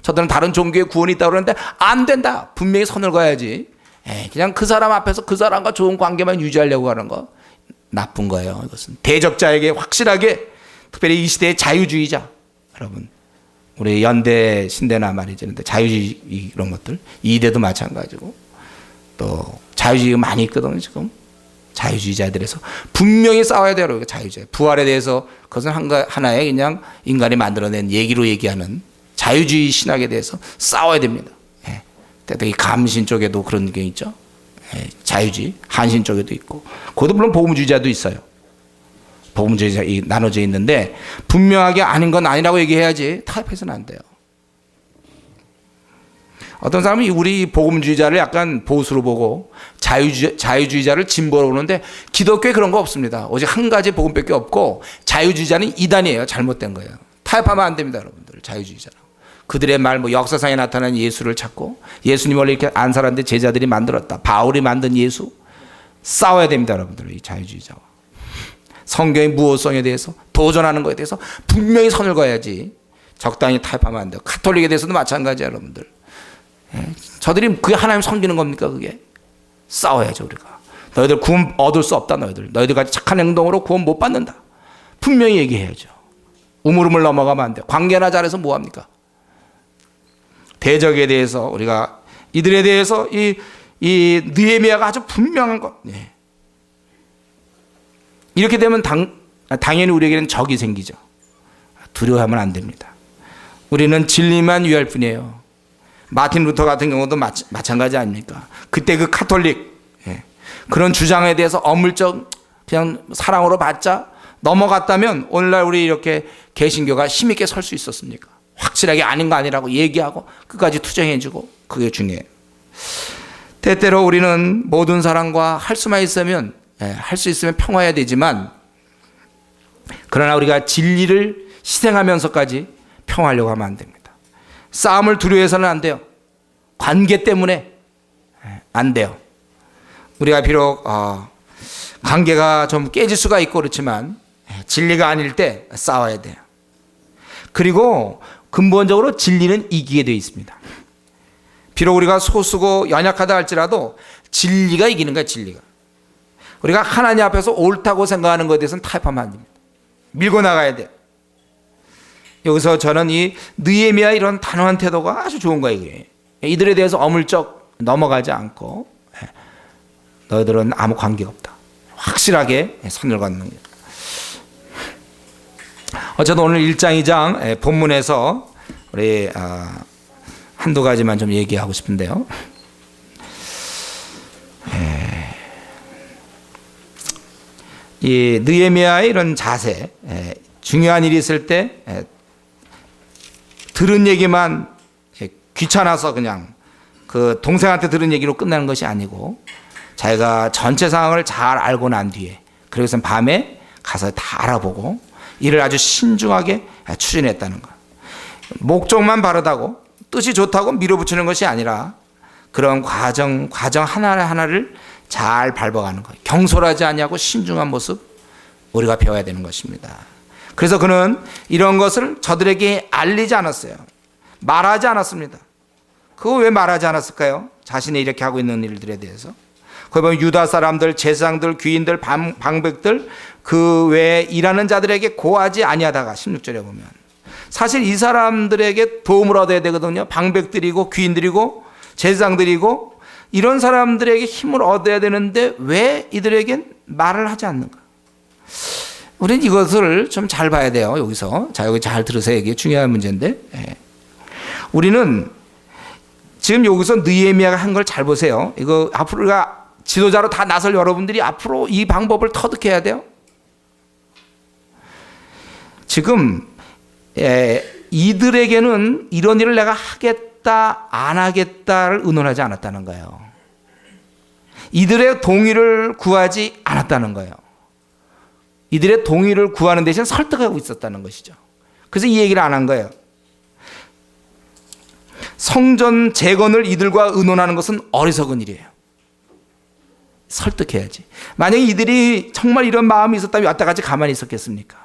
저들은 다른 종교의 구원이 있다고 그러는데 안 된다. 분명히 선을 그어야지. 그냥 그 사람 앞에서 그 사람과 좋은 관계만 유지하려고 하는 거 나쁜 거예요. 이것은 대적자에게 확실하게, 특별히 이 시대의 자유주의자 여러분, 우리 연대 신대나 말이죠. 자유주의 이런 것들, 이대도 마찬가지고 또 자유주의가 많이 있거든요. 지금 자유주의자들에서 분명히 싸워야 돼요. 자유주의 부활에 대해서 그것은 하나의 그냥 인간이 만들어낸 얘기로 얘기하는 자유주의 신학에 대해서 싸워야 됩니다. 특히 감신 쪽에도 그런 게 있죠. 자유주의, 한신 쪽에도 있고, 그것도 물론 복음주의자도 있어요. 복음주의자 나눠져 있는데 분명하게 아닌 건 아니라고 얘기해야지 타협해서는 안 돼요. 어떤 사람이 우리 복음주의자를 약간 보수로 보고 자유주의자를 진보로 보는데 기독교에 그런 거 없습니다. 오직 한 가지 복음밖에 없고 자유주의자는 이단이에요. 잘못된 거예요. 타협하면 안 됩니다, 여러분들. 자유주의자라고. 그들의 말, 역사상에 나타난 예수를 찾고 예수님 원래 이렇게 안살았는데 제자들이 만들었다. 바울이 만든 예수. 싸워야 됩니다, 여러분들. 이 자유주의자와. 성경의 무호성에 대해서 도전하는 것에 대해서 분명히 선을 그어야지 적당히 타협하면 안 돼요. 가톨릭에 대해서도 마찬가지예요, 여러분들. 저들이 그게 하나님 섬기는 겁니까? 그게 싸워야죠. 우리가 너희들 구원 얻을 수 없다. 너희들 같이 착한 행동으로 구원 못 받는다. 분명히 얘기해야죠. 우물우물 넘어가면 안 돼요. 관계나 잘해서 뭐합니까? 대적에 대해서 우리가 이들에 대해서 이 느헤미야가 아주 분명한 것. 이렇게 되면 당연히 우리에게는 적이 생기죠. 두려워하면 안 됩니다. 우리는 진리만 위할 뿐이에요. 마틴 루터 같은 경우도 마찬가지 아닙니까? 그때 그 카톨릭 그런 주장에 대해서 어물쩍 그냥 사랑으로 받자 넘어갔다면 오늘날 우리 이렇게 개신교가 힘있게 설 수 있었습니까? 확실하게 아닌 거 아니라고 얘기하고 끝까지 투쟁해주고 그게 중요해요. 때때로 우리는 모든 사람과 할 수만 있으면 할 수 있으면 평화해야 되지만 그러나 우리가 진리를 희생하면서까지 평화하려고 하면 안 됩니다. 싸움을 두려워해서는 안 돼요. 관계 때문에 안 돼요. 우리가 비록 관계가 좀 깨질 수가 있고 그렇지만 진리가 아닐 때 싸워야 돼요. 그리고 근본적으로 진리는 이기게 되어 있습니다. 비록 우리가 소수고 연약하다 할지라도 진리가 이기는 거예요. 진리가. 우리가 하나님 앞에서 옳다고 생각하는 것에 대해서는 타협하면 안 됩니다. 밀고 나가야 돼요. 여기서 저는 이 느헤미야 이런 단호한 태도가 아주 좋은 거예요. 이게. 이들에 대해서 어물쩍 넘어가지 않고 너희들은 아무 관계가 없다. 확실하게 선을 걷는 거예요. 어쨌든 오늘 1장 2장 본문에서 우리 한두 가지만 좀 얘기하고 싶은데요. 이 느헤미야의 이런 자세, 중요한 일이 있을 때 들은 얘기만 귀찮아서 그냥 그 동생한테 들은 얘기로 끝나는 것이 아니고 자기가 전체 상황을 잘 알고 난 뒤에 그래서 밤에 가서 다 알아보고 이를 아주 신중하게 추진했다는 것. 목적만 바르다고 뜻이 좋다고 밀어붙이는 것이 아니라 그런 과정 하나하나를 잘 밟아가는 거예요. 경솔하지 않냐고 신중한 모습 우리가 배워야 되는 것입니다. 그래서 그는 이런 것을 저들에게 알리지 않았어요. 말하지 않았습니다. 그거 왜 말하지 않았을까요? 자신이 이렇게 하고 있는 일들에 대해서. 거기 보면 유다 사람들, 제사장들, 귀인들, 방백들 그 외에 일하는 자들에게 고하지 아니하다가 16절에 보면 사실 이 사람들에게 도움을 얻어야 되거든요. 방백들이고 귀인들이고 제사장들이고 이런 사람들에게 힘을 얻어야 되는데 왜 이들에겐 말을 하지 않는가? 우리는 이것을 좀 잘 봐야 돼요. 여기서. 자, 여기 잘 들으세요. 이게 중요한 문제인데. 우리는 지금 여기서 느헤미야가 한 걸 잘 보세요. 이거 앞으로 우리가 지도자로 다 나설 여러분들이 앞으로 이 방법을 터득해야 돼요. 지금 이들에게는 이런 일을 내가 하겠다 안 하겠다를 의논하지 않았다는 거예요. 이들의 동의를 구하지 않았다는 거예요. 이들의 동의를 구하는 대신 설득하고 있었다는 것이죠. 그래서 이 얘기를 안 한 거예요. 성전 재건을 이들과 의논하는 것은 어리석은 일이에요. 설득해야지. 만약에 이들이 정말 이런 마음이 있었다면 여태까지 가만히 있었겠습니까?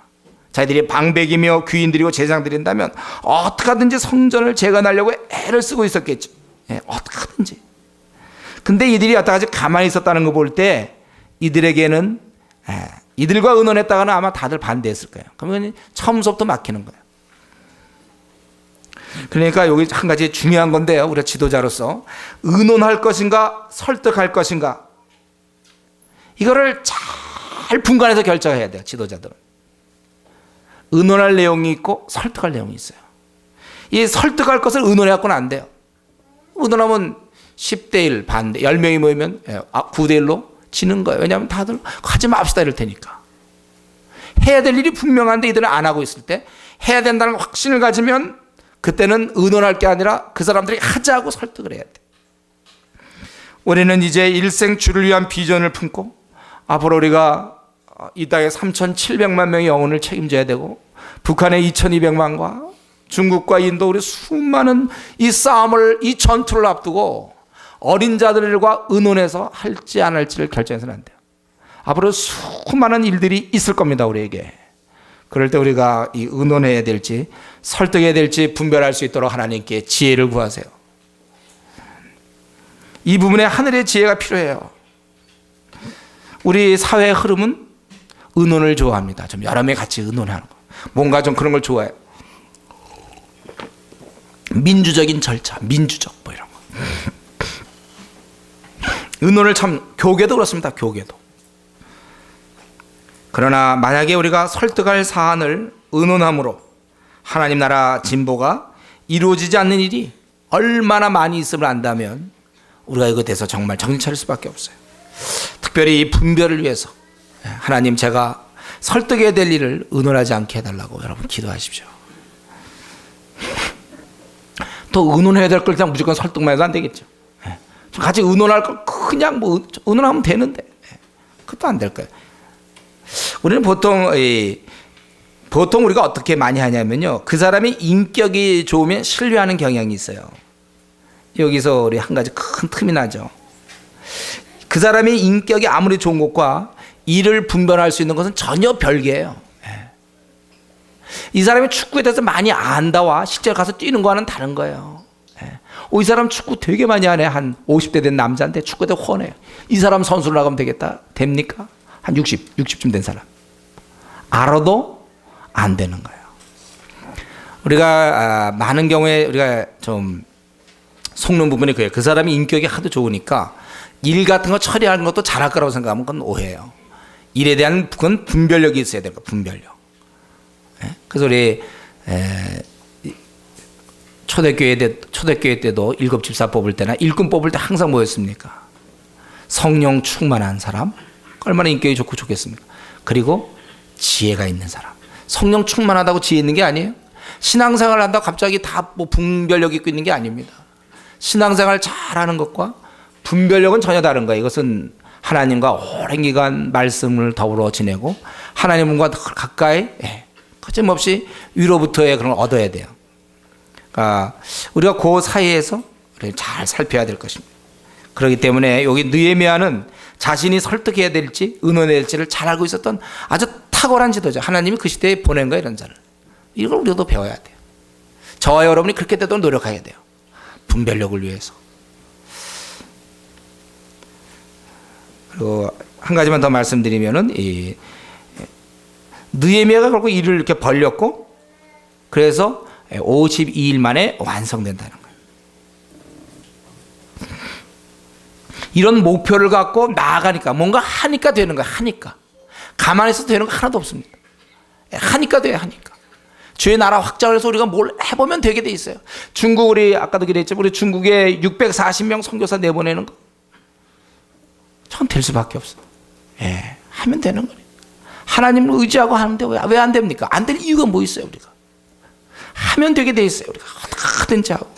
자기들이 방백이며 귀인들이고 제사장들인다면 어떻게 하든지 성전을 재건하려고 애를 쓰고 있었겠죠. 어떻게 하든지. 근데 이들이 여태까지 가만히 있었다는 거 볼 때 이들에게는 이들과 의논했다가는 아마 다들 반대했을 거예요. 그러면 처음부터 막히는 거예요. 그러니까 여기 한 가지 중요한 건데요. 우리가 지도자로서 의논할 것인가 설득할 것인가 이거를 잘 분간해서 결정해야 돼요. 지도자들은. 의논할 내용이 있고 설득할 내용이 있어요. 이 설득할 것을 의논해갖고는 안 돼요. 의논하면 10대 1 반대 10명이 모이면 9대 1로 지는 거예요. 왜냐하면 다들 하지 맙시다 이럴 테니까. 해야 될 일이 분명한데 이들은 안 하고 있을 때 해야 된다는 확신을 가지면 그때는 의논할 게 아니라 그 사람들이 하자고 설득을 해야 돼. 우리는 이제 일생 주를 위한 비전을 품고 앞으로 우리가 이 땅에 3,700만 명의 영혼을 책임져야 되고 북한의 2,200만과 중국과 인도 우리 수많은 이 싸움을 이 전투를 앞두고 어린 자들과 의논해서 할지 안 할지를 결정해서는 안 돼요. 앞으로 수많은 일들이 있을 겁니다, 우리에게. 그럴 때 우리가 이 의논해야 될지 설득해야 될지 분별할 수 있도록 하나님께 지혜를 구하세요. 이 부분에 하늘의 지혜가 필요해요. 우리 사회의 흐름은 의논을 좋아합니다. 좀 여러 명이 같이 의논하는 거. 뭔가 좀 그런 걸 좋아해요. 민주적인 절차, 민주적 뭐 이런 거. 의논을 참, 교계도 그렇습니다. 교계도. 그러나 만약에 우리가 설득할 사안을 의논함으로 하나님 나라 진보가 이루어지지 않는 일이 얼마나 많이 있음을 안다면 우리가 이것에 대해서 정말 정신 차릴 수밖에 없어요. 특별히 이 분별을 위해서 하나님, 제가 설득해야 될 일을 의논하지 않게 해달라고 여러분 기도하십시오. 또 의논해야 될 걸 그냥 무조건 설득만 해도 안 되겠죠. 같이 의논할 걸 그냥 뭐 의논하면 되는데 그것도 안 될 거예요. 우리는 보통 우리가 어떻게 많이 하냐면요, 그 사람이 인격이 좋으면 신뢰하는 경향이 있어요. 여기서 우리 한 가지 큰 틈이 나죠. 그 사람의 인격이 아무리 좋은 것과 일을 분별할 수 있는 것은 전혀 별개예요. 이 사람이 축구에 대해서 많이 안다와 실제 가서 뛰는 거와는 다른 거예요. 이 사람 축구 되게 많이 하네. 한 50대 된 남자인데 축구에 대해 훤해요. 이 사람 선수로 나가면 되겠다. 됩니까? 한 60쯤 된 사람. 알아도 안 되는 거예요. 우리가 많은 경우에 우리가 좀 속는 부분이 그래요. 그 사람이 인격이 하도 좋으니까 일 같은 거 처리하는 것도 잘할 거라고 생각하면 그건 오해예요. 일에 대한 그건 분별력이 있어야 돼요. 분별력. 그래서 우리 초대교회 때도 일곱 집사 뽑을 때나 일꾼 뽑을 때 항상 뭐였습니까? 성령 충만한 사람, 얼마나 인격이 좋고 좋겠습니까? 그리고 지혜가 있는 사람. 성령 충만하다고 지혜 있는 게 아니에요. 신앙생활을 한다고 갑자기 다 뭐 분별력 있고 있는 게 아닙니다. 신앙생활 잘하는 것과 분별력은 전혀 다른 거예요. 이것은 하나님과 오랜 기간 말씀을 더불어 지내고 하나님과 가까이 거침없이 위로부터의 그런 걸 얻어야 돼요. 그러니까 우리가 그 사이에서 잘 살펴야 될 것입니다. 그렇기 때문에 여기 느헤미야는 자신이 설득해야 될지 의논해야 될지를 잘 알고 있었던 아주 탁월한 지도자. 하나님이 그 시대에 보낸 거예요, 이런 자를. 이걸 우리도 배워야 돼요. 저와 여러분이 그렇게 되도록 노력해야 돼요. 분별력을 위해서. 그리고 한 가지만 더 말씀드리면은 이 느헤미야가 결국 일을 이렇게 벌렸고 그래서 52일 만에 완성된다는 거예요. 이런 목표를 갖고 나아가니까 뭔가 하니까 되는 거예요. 하니까. 가만히 있어도 되는 거 하나도 없습니다. 하니까 돼요. 하니까. 주의 나라 확장을 해서 우리가 뭘 해보면 되게 돼 있어요. 중국, 우리 아까도 그랬지만 우리 중국에 640명 선교사 내보내는 거 전 될 수밖에 없어요. 하면 되는 거예요. 하나님을 의지하고 하는데 왜 안 됩니까? 안 될 이유가 뭐 있어요, 우리가? 하면 되게 돼 있어요. 우리가 어떻게든지 하고.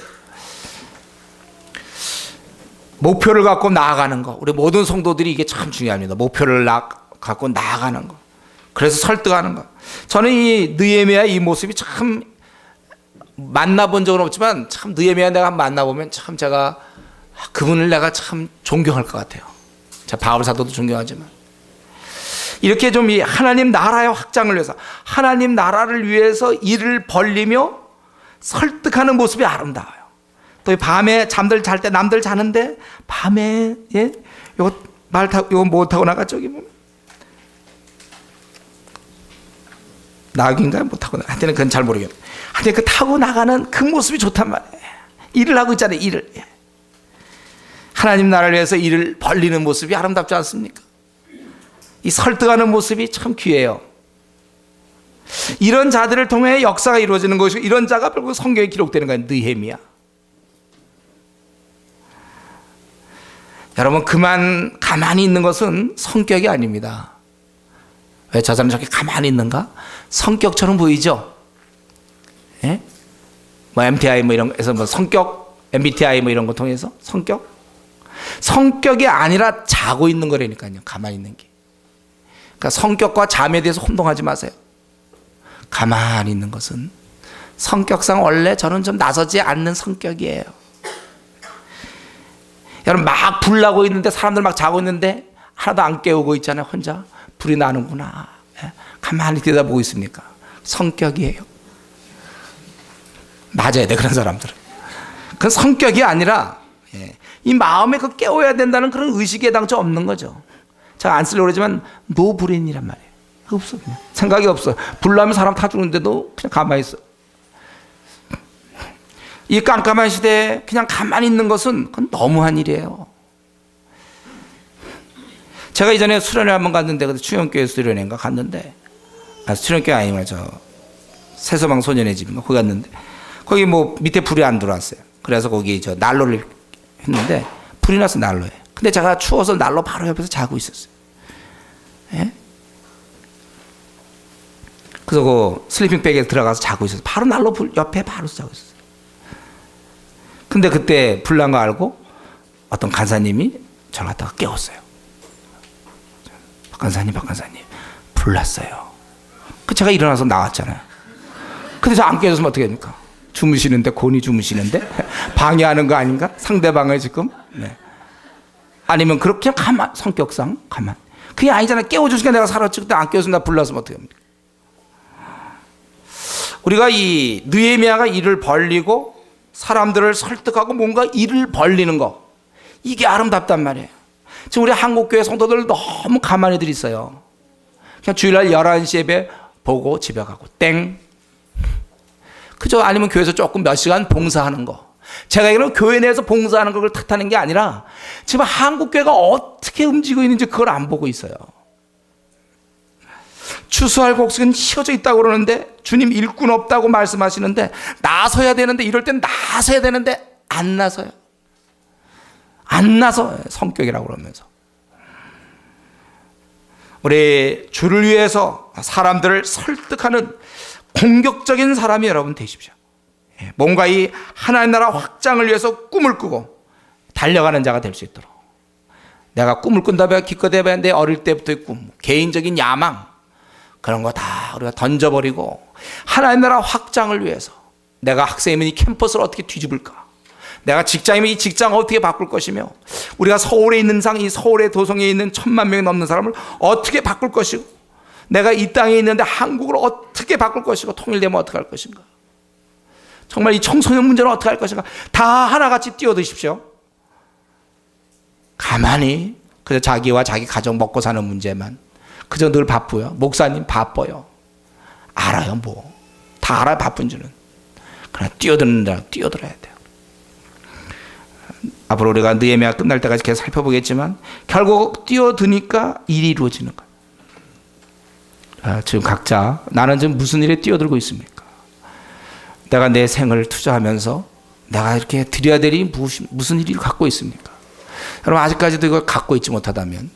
목표를 갖고 나아가는 거. 우리 모든 성도들이 이게 참 중요합니다. 목표를 갖고 나아가는 거. 그래서 설득하는 거. 저는 이 느헤미야의 이 모습이 참 만나본 적은 없지만 참 느헤미야 내가 만나보면 참 제가 그분을 내가 참 존경할 것 같아요. 제가 바울 사도도 존경하지만 이렇게 좀 이 하나님 나라의 확장을 위해서 하나님 나라를 위해서 일을 벌리며 설득하는 모습이 아름다워요. 또 밤에 잠들 잘 때 남들 자는데 밤에 요거 말 타고 요거 못 타고 나가 저기 보면 낙인가요? 못 타고 나가. 한테는 그건 잘 모르겠어요. 한테 그 타고 나가는 그 모습이 좋단 말이에요. 일을 하고 있잖아요. 일을. 하나님 나라를 위해서 일을 벌리는 모습이 아름답지 않습니까? 이 설득하는 모습이 참 귀해요. 이런 자들을 통해 역사가 이루어지는 것이고 이런 자가 결국 성경에 기록되는 거예요. 느헤미야. 여러분 그만 가만히 있는 것은 성격이 아닙니다. 왜 저 사람 저렇게 가만히 있는가? 성격처럼 보이죠? 예? 뭐 MTI 뭐 이런 거에서 뭐 성격, MBTI 뭐 이런 거 통해서 성격이 아니라 자고 있는 거라니까요. 가만히 있는 게. 그러니까 성격과 잠에 대해서 혼동하지 마세요. 가만히 있는 것은 성격상 원래 저는 좀 나서지 않는 성격이에요. 여러분 막 불 나고 있는데 사람들 막 자고 있는데 하나도 안 깨우고 있잖아요. 혼자 불이 나는구나. 가만히 들여다보고 있습니까? 성격이에요. 맞아야 돼 그런 사람들은. 그건 성격이 아니라 이 마음에 그 깨워야 된다는 그런 의식에 당초 없는 거죠. 제가 안 쓰려고 그러지만 노브레인이란 말이에요. 없어 그냥. 생각이 없어. 불 나면 사람 다 죽는데도 그냥 가만히 있어. 이 깜깜한 시대에 그냥 가만히 있는 것은 그건 너무한 일이에요. 제가 이전에 수련회 한번 갔는데 그때 충영교회 수련회인가 갔는데 수련교회 아니구나 저 세서방 소년의 집인가 거기 갔는데 거기 뭐 밑에 불이 안 들어왔어요. 그래서 거기 저 난로를 했는데 불이 나서 난로에. 근데 제가 추워서 난로 바로 옆에서 자고 있었어요. 예? 그래서 그 슬리핑백에 들어가서 자고 있었어요. 바로 난로 불 옆에 바로 자고 있었어요. 근데 그때 불난 거 알고 어떤 간사님이 저를 갖다가 깨웠어요. 박 간사님 불났어요. 그 제가 일어나서 나왔잖아요. 근데 저 안 깨졌으면 어떻게 됩니까? 주무시는데 곤히 주무시는데 방해하는 거 아닌가? 상대방을 지금 아니면 그렇게 가만 성격상 가만 그게 아니잖아요. 깨워주시니까 내가 살았지. 그때 안 깨웠으면 나 불났으면 어떻게 합니까? 우리가 이 느헤미야가 일을 벌리고 사람들을 설득하고 뭔가 일을 벌리는 거 이게 아름답단 말이에요. 지금 우리 한국교회 성도들 너무 가만히 들 있어요. 그냥 주일날 11시 예배 보고 집에 가고 땡. 그죠? 아니면 교회에서 조금 몇 시간 봉사하는 거. 제가 이런 교회 내에서 봉사하는 걸 탓하는 게 아니라 지금 한국교회가 어떻게 움직이고 있는지 그걸 안 보고 있어요. 추수할 곡식은 휘어져 있다고 그러는데 주님 일꾼 없다고 말씀하시는데 나서야 되는데 이럴 땐 나서야 되는데 안 나서요. 안 나서 성격이라고 그러면서 우리 주를 위해서 사람들을 설득하는 공격적인 사람이 여러분 되십시오. 뭔가 이 하나님 나라 확장을 위해서 꿈을 꾸고 달려가는 자가 될 수 있도록 내가 꿈을 꾼다며 기껏 해봐야 내 어릴 때부터의 꿈 개인적인 야망 그런 거 다 우리가 던져버리고 하나님 나라 확장을 위해서 내가 학생이면 이 캠퍼스를 어떻게 뒤집을까 내가 직장이면 이 직장을 어떻게 바꿀 것이며 우리가 서울에 있는 이 서울의 도성에 있는 1000만 명이 넘는 사람을 어떻게 바꿀 것이고 내가 이 땅에 있는데 한국을 어떻게 바꿀 것이고 통일되면 어떻게 할 것인가 정말 이 청소년 문제는 어떻게 할 것인가 다 하나같이 뛰어드십시오. 가만히 그저 자기와 자기 가정 먹고 사는 문제만 그저 늘 바쁘요. 목사님 바빠요. 알아요 뭐. 다 알아요 바쁜 줄은. 그러나 뛰어드는 대로 뛰어들어야 돼요. 앞으로 우리가 느헤미야 끝날 때까지 계속 살펴보겠지만 결국 뛰어드니까 일이 이루어지는 거예요. 지금 각자 나는 지금 무슨 일에 뛰어들고 있습니까? 내가 내 생을 투자하면서 내가 이렇게 드려야 될 일이 무슨 일을 갖고 있습니까? 여러분 아직까지도 이걸 갖고 있지 못하다면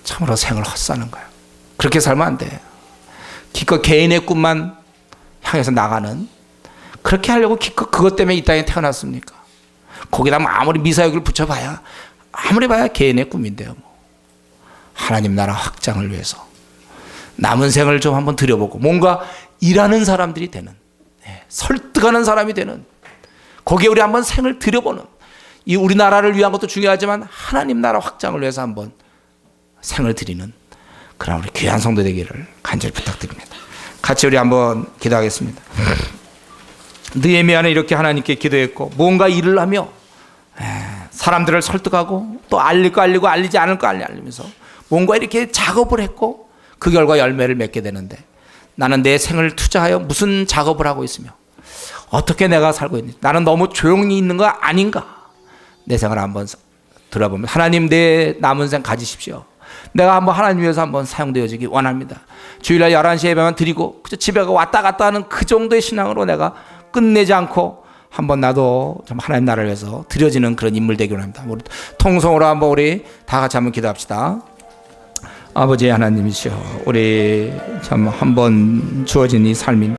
참으로 생을 헛사는 거예요. 그렇게 살면 안 돼요. 기껏 개인의 꿈만 향해서 나가는 그렇게 하려고 기껏 그것 때문에 이 땅에 태어났습니까? 거기다 뭐 아무리 미사역을 붙여봐야 아무리 봐야 개인의 꿈인데요. 뭐. 하나님 나라 확장을 위해서 남은 생을 좀 한번 들여보고 뭔가 일하는 사람들이 되는 설득하는 사람이 되는 거기에 우리 한번 생을 들여보는 이 우리나라를 위한 것도 중요하지만 하나님 나라 확장을 위해서 한번 생을 드리는 그런 우리 귀한 성도 되기를 간절히 부탁드립니다. 같이 우리 한번 기도하겠습니다. 느헤미야는 이렇게 하나님께 기도했고 뭔가 일을 하며 사람들을 설득하고 또 알릴 거 알리고 알리지 않을 거 알리면서 뭔가 이렇게 작업을 했고 그 결과 열매를 맺게 되는데 나는 내 생을 투자하여 무슨 작업을 하고 있으며 어떻게 내가 살고 있는지 나는 너무 조용히 있는 거 아닌가 내 생을 한번 들어보면 하나님 내 남은 생 가지십시오. 내가 한번 하나님 위해서 한번 사용되어지기 원합니다. 주일날 11시에 예배만 드리고 집에 왔다 갔다 하는 그 정도의 신앙으로 내가 끝내지 않고 한번 나도 좀 하나님 나라를 위해서 드려지는 그런 인물 되기 원합니다. 우리 통성으로 한번 우리 다 같이 한번 기도합시다. 아버지 하나님이시여 우리 참 한번 주어진 이 삶인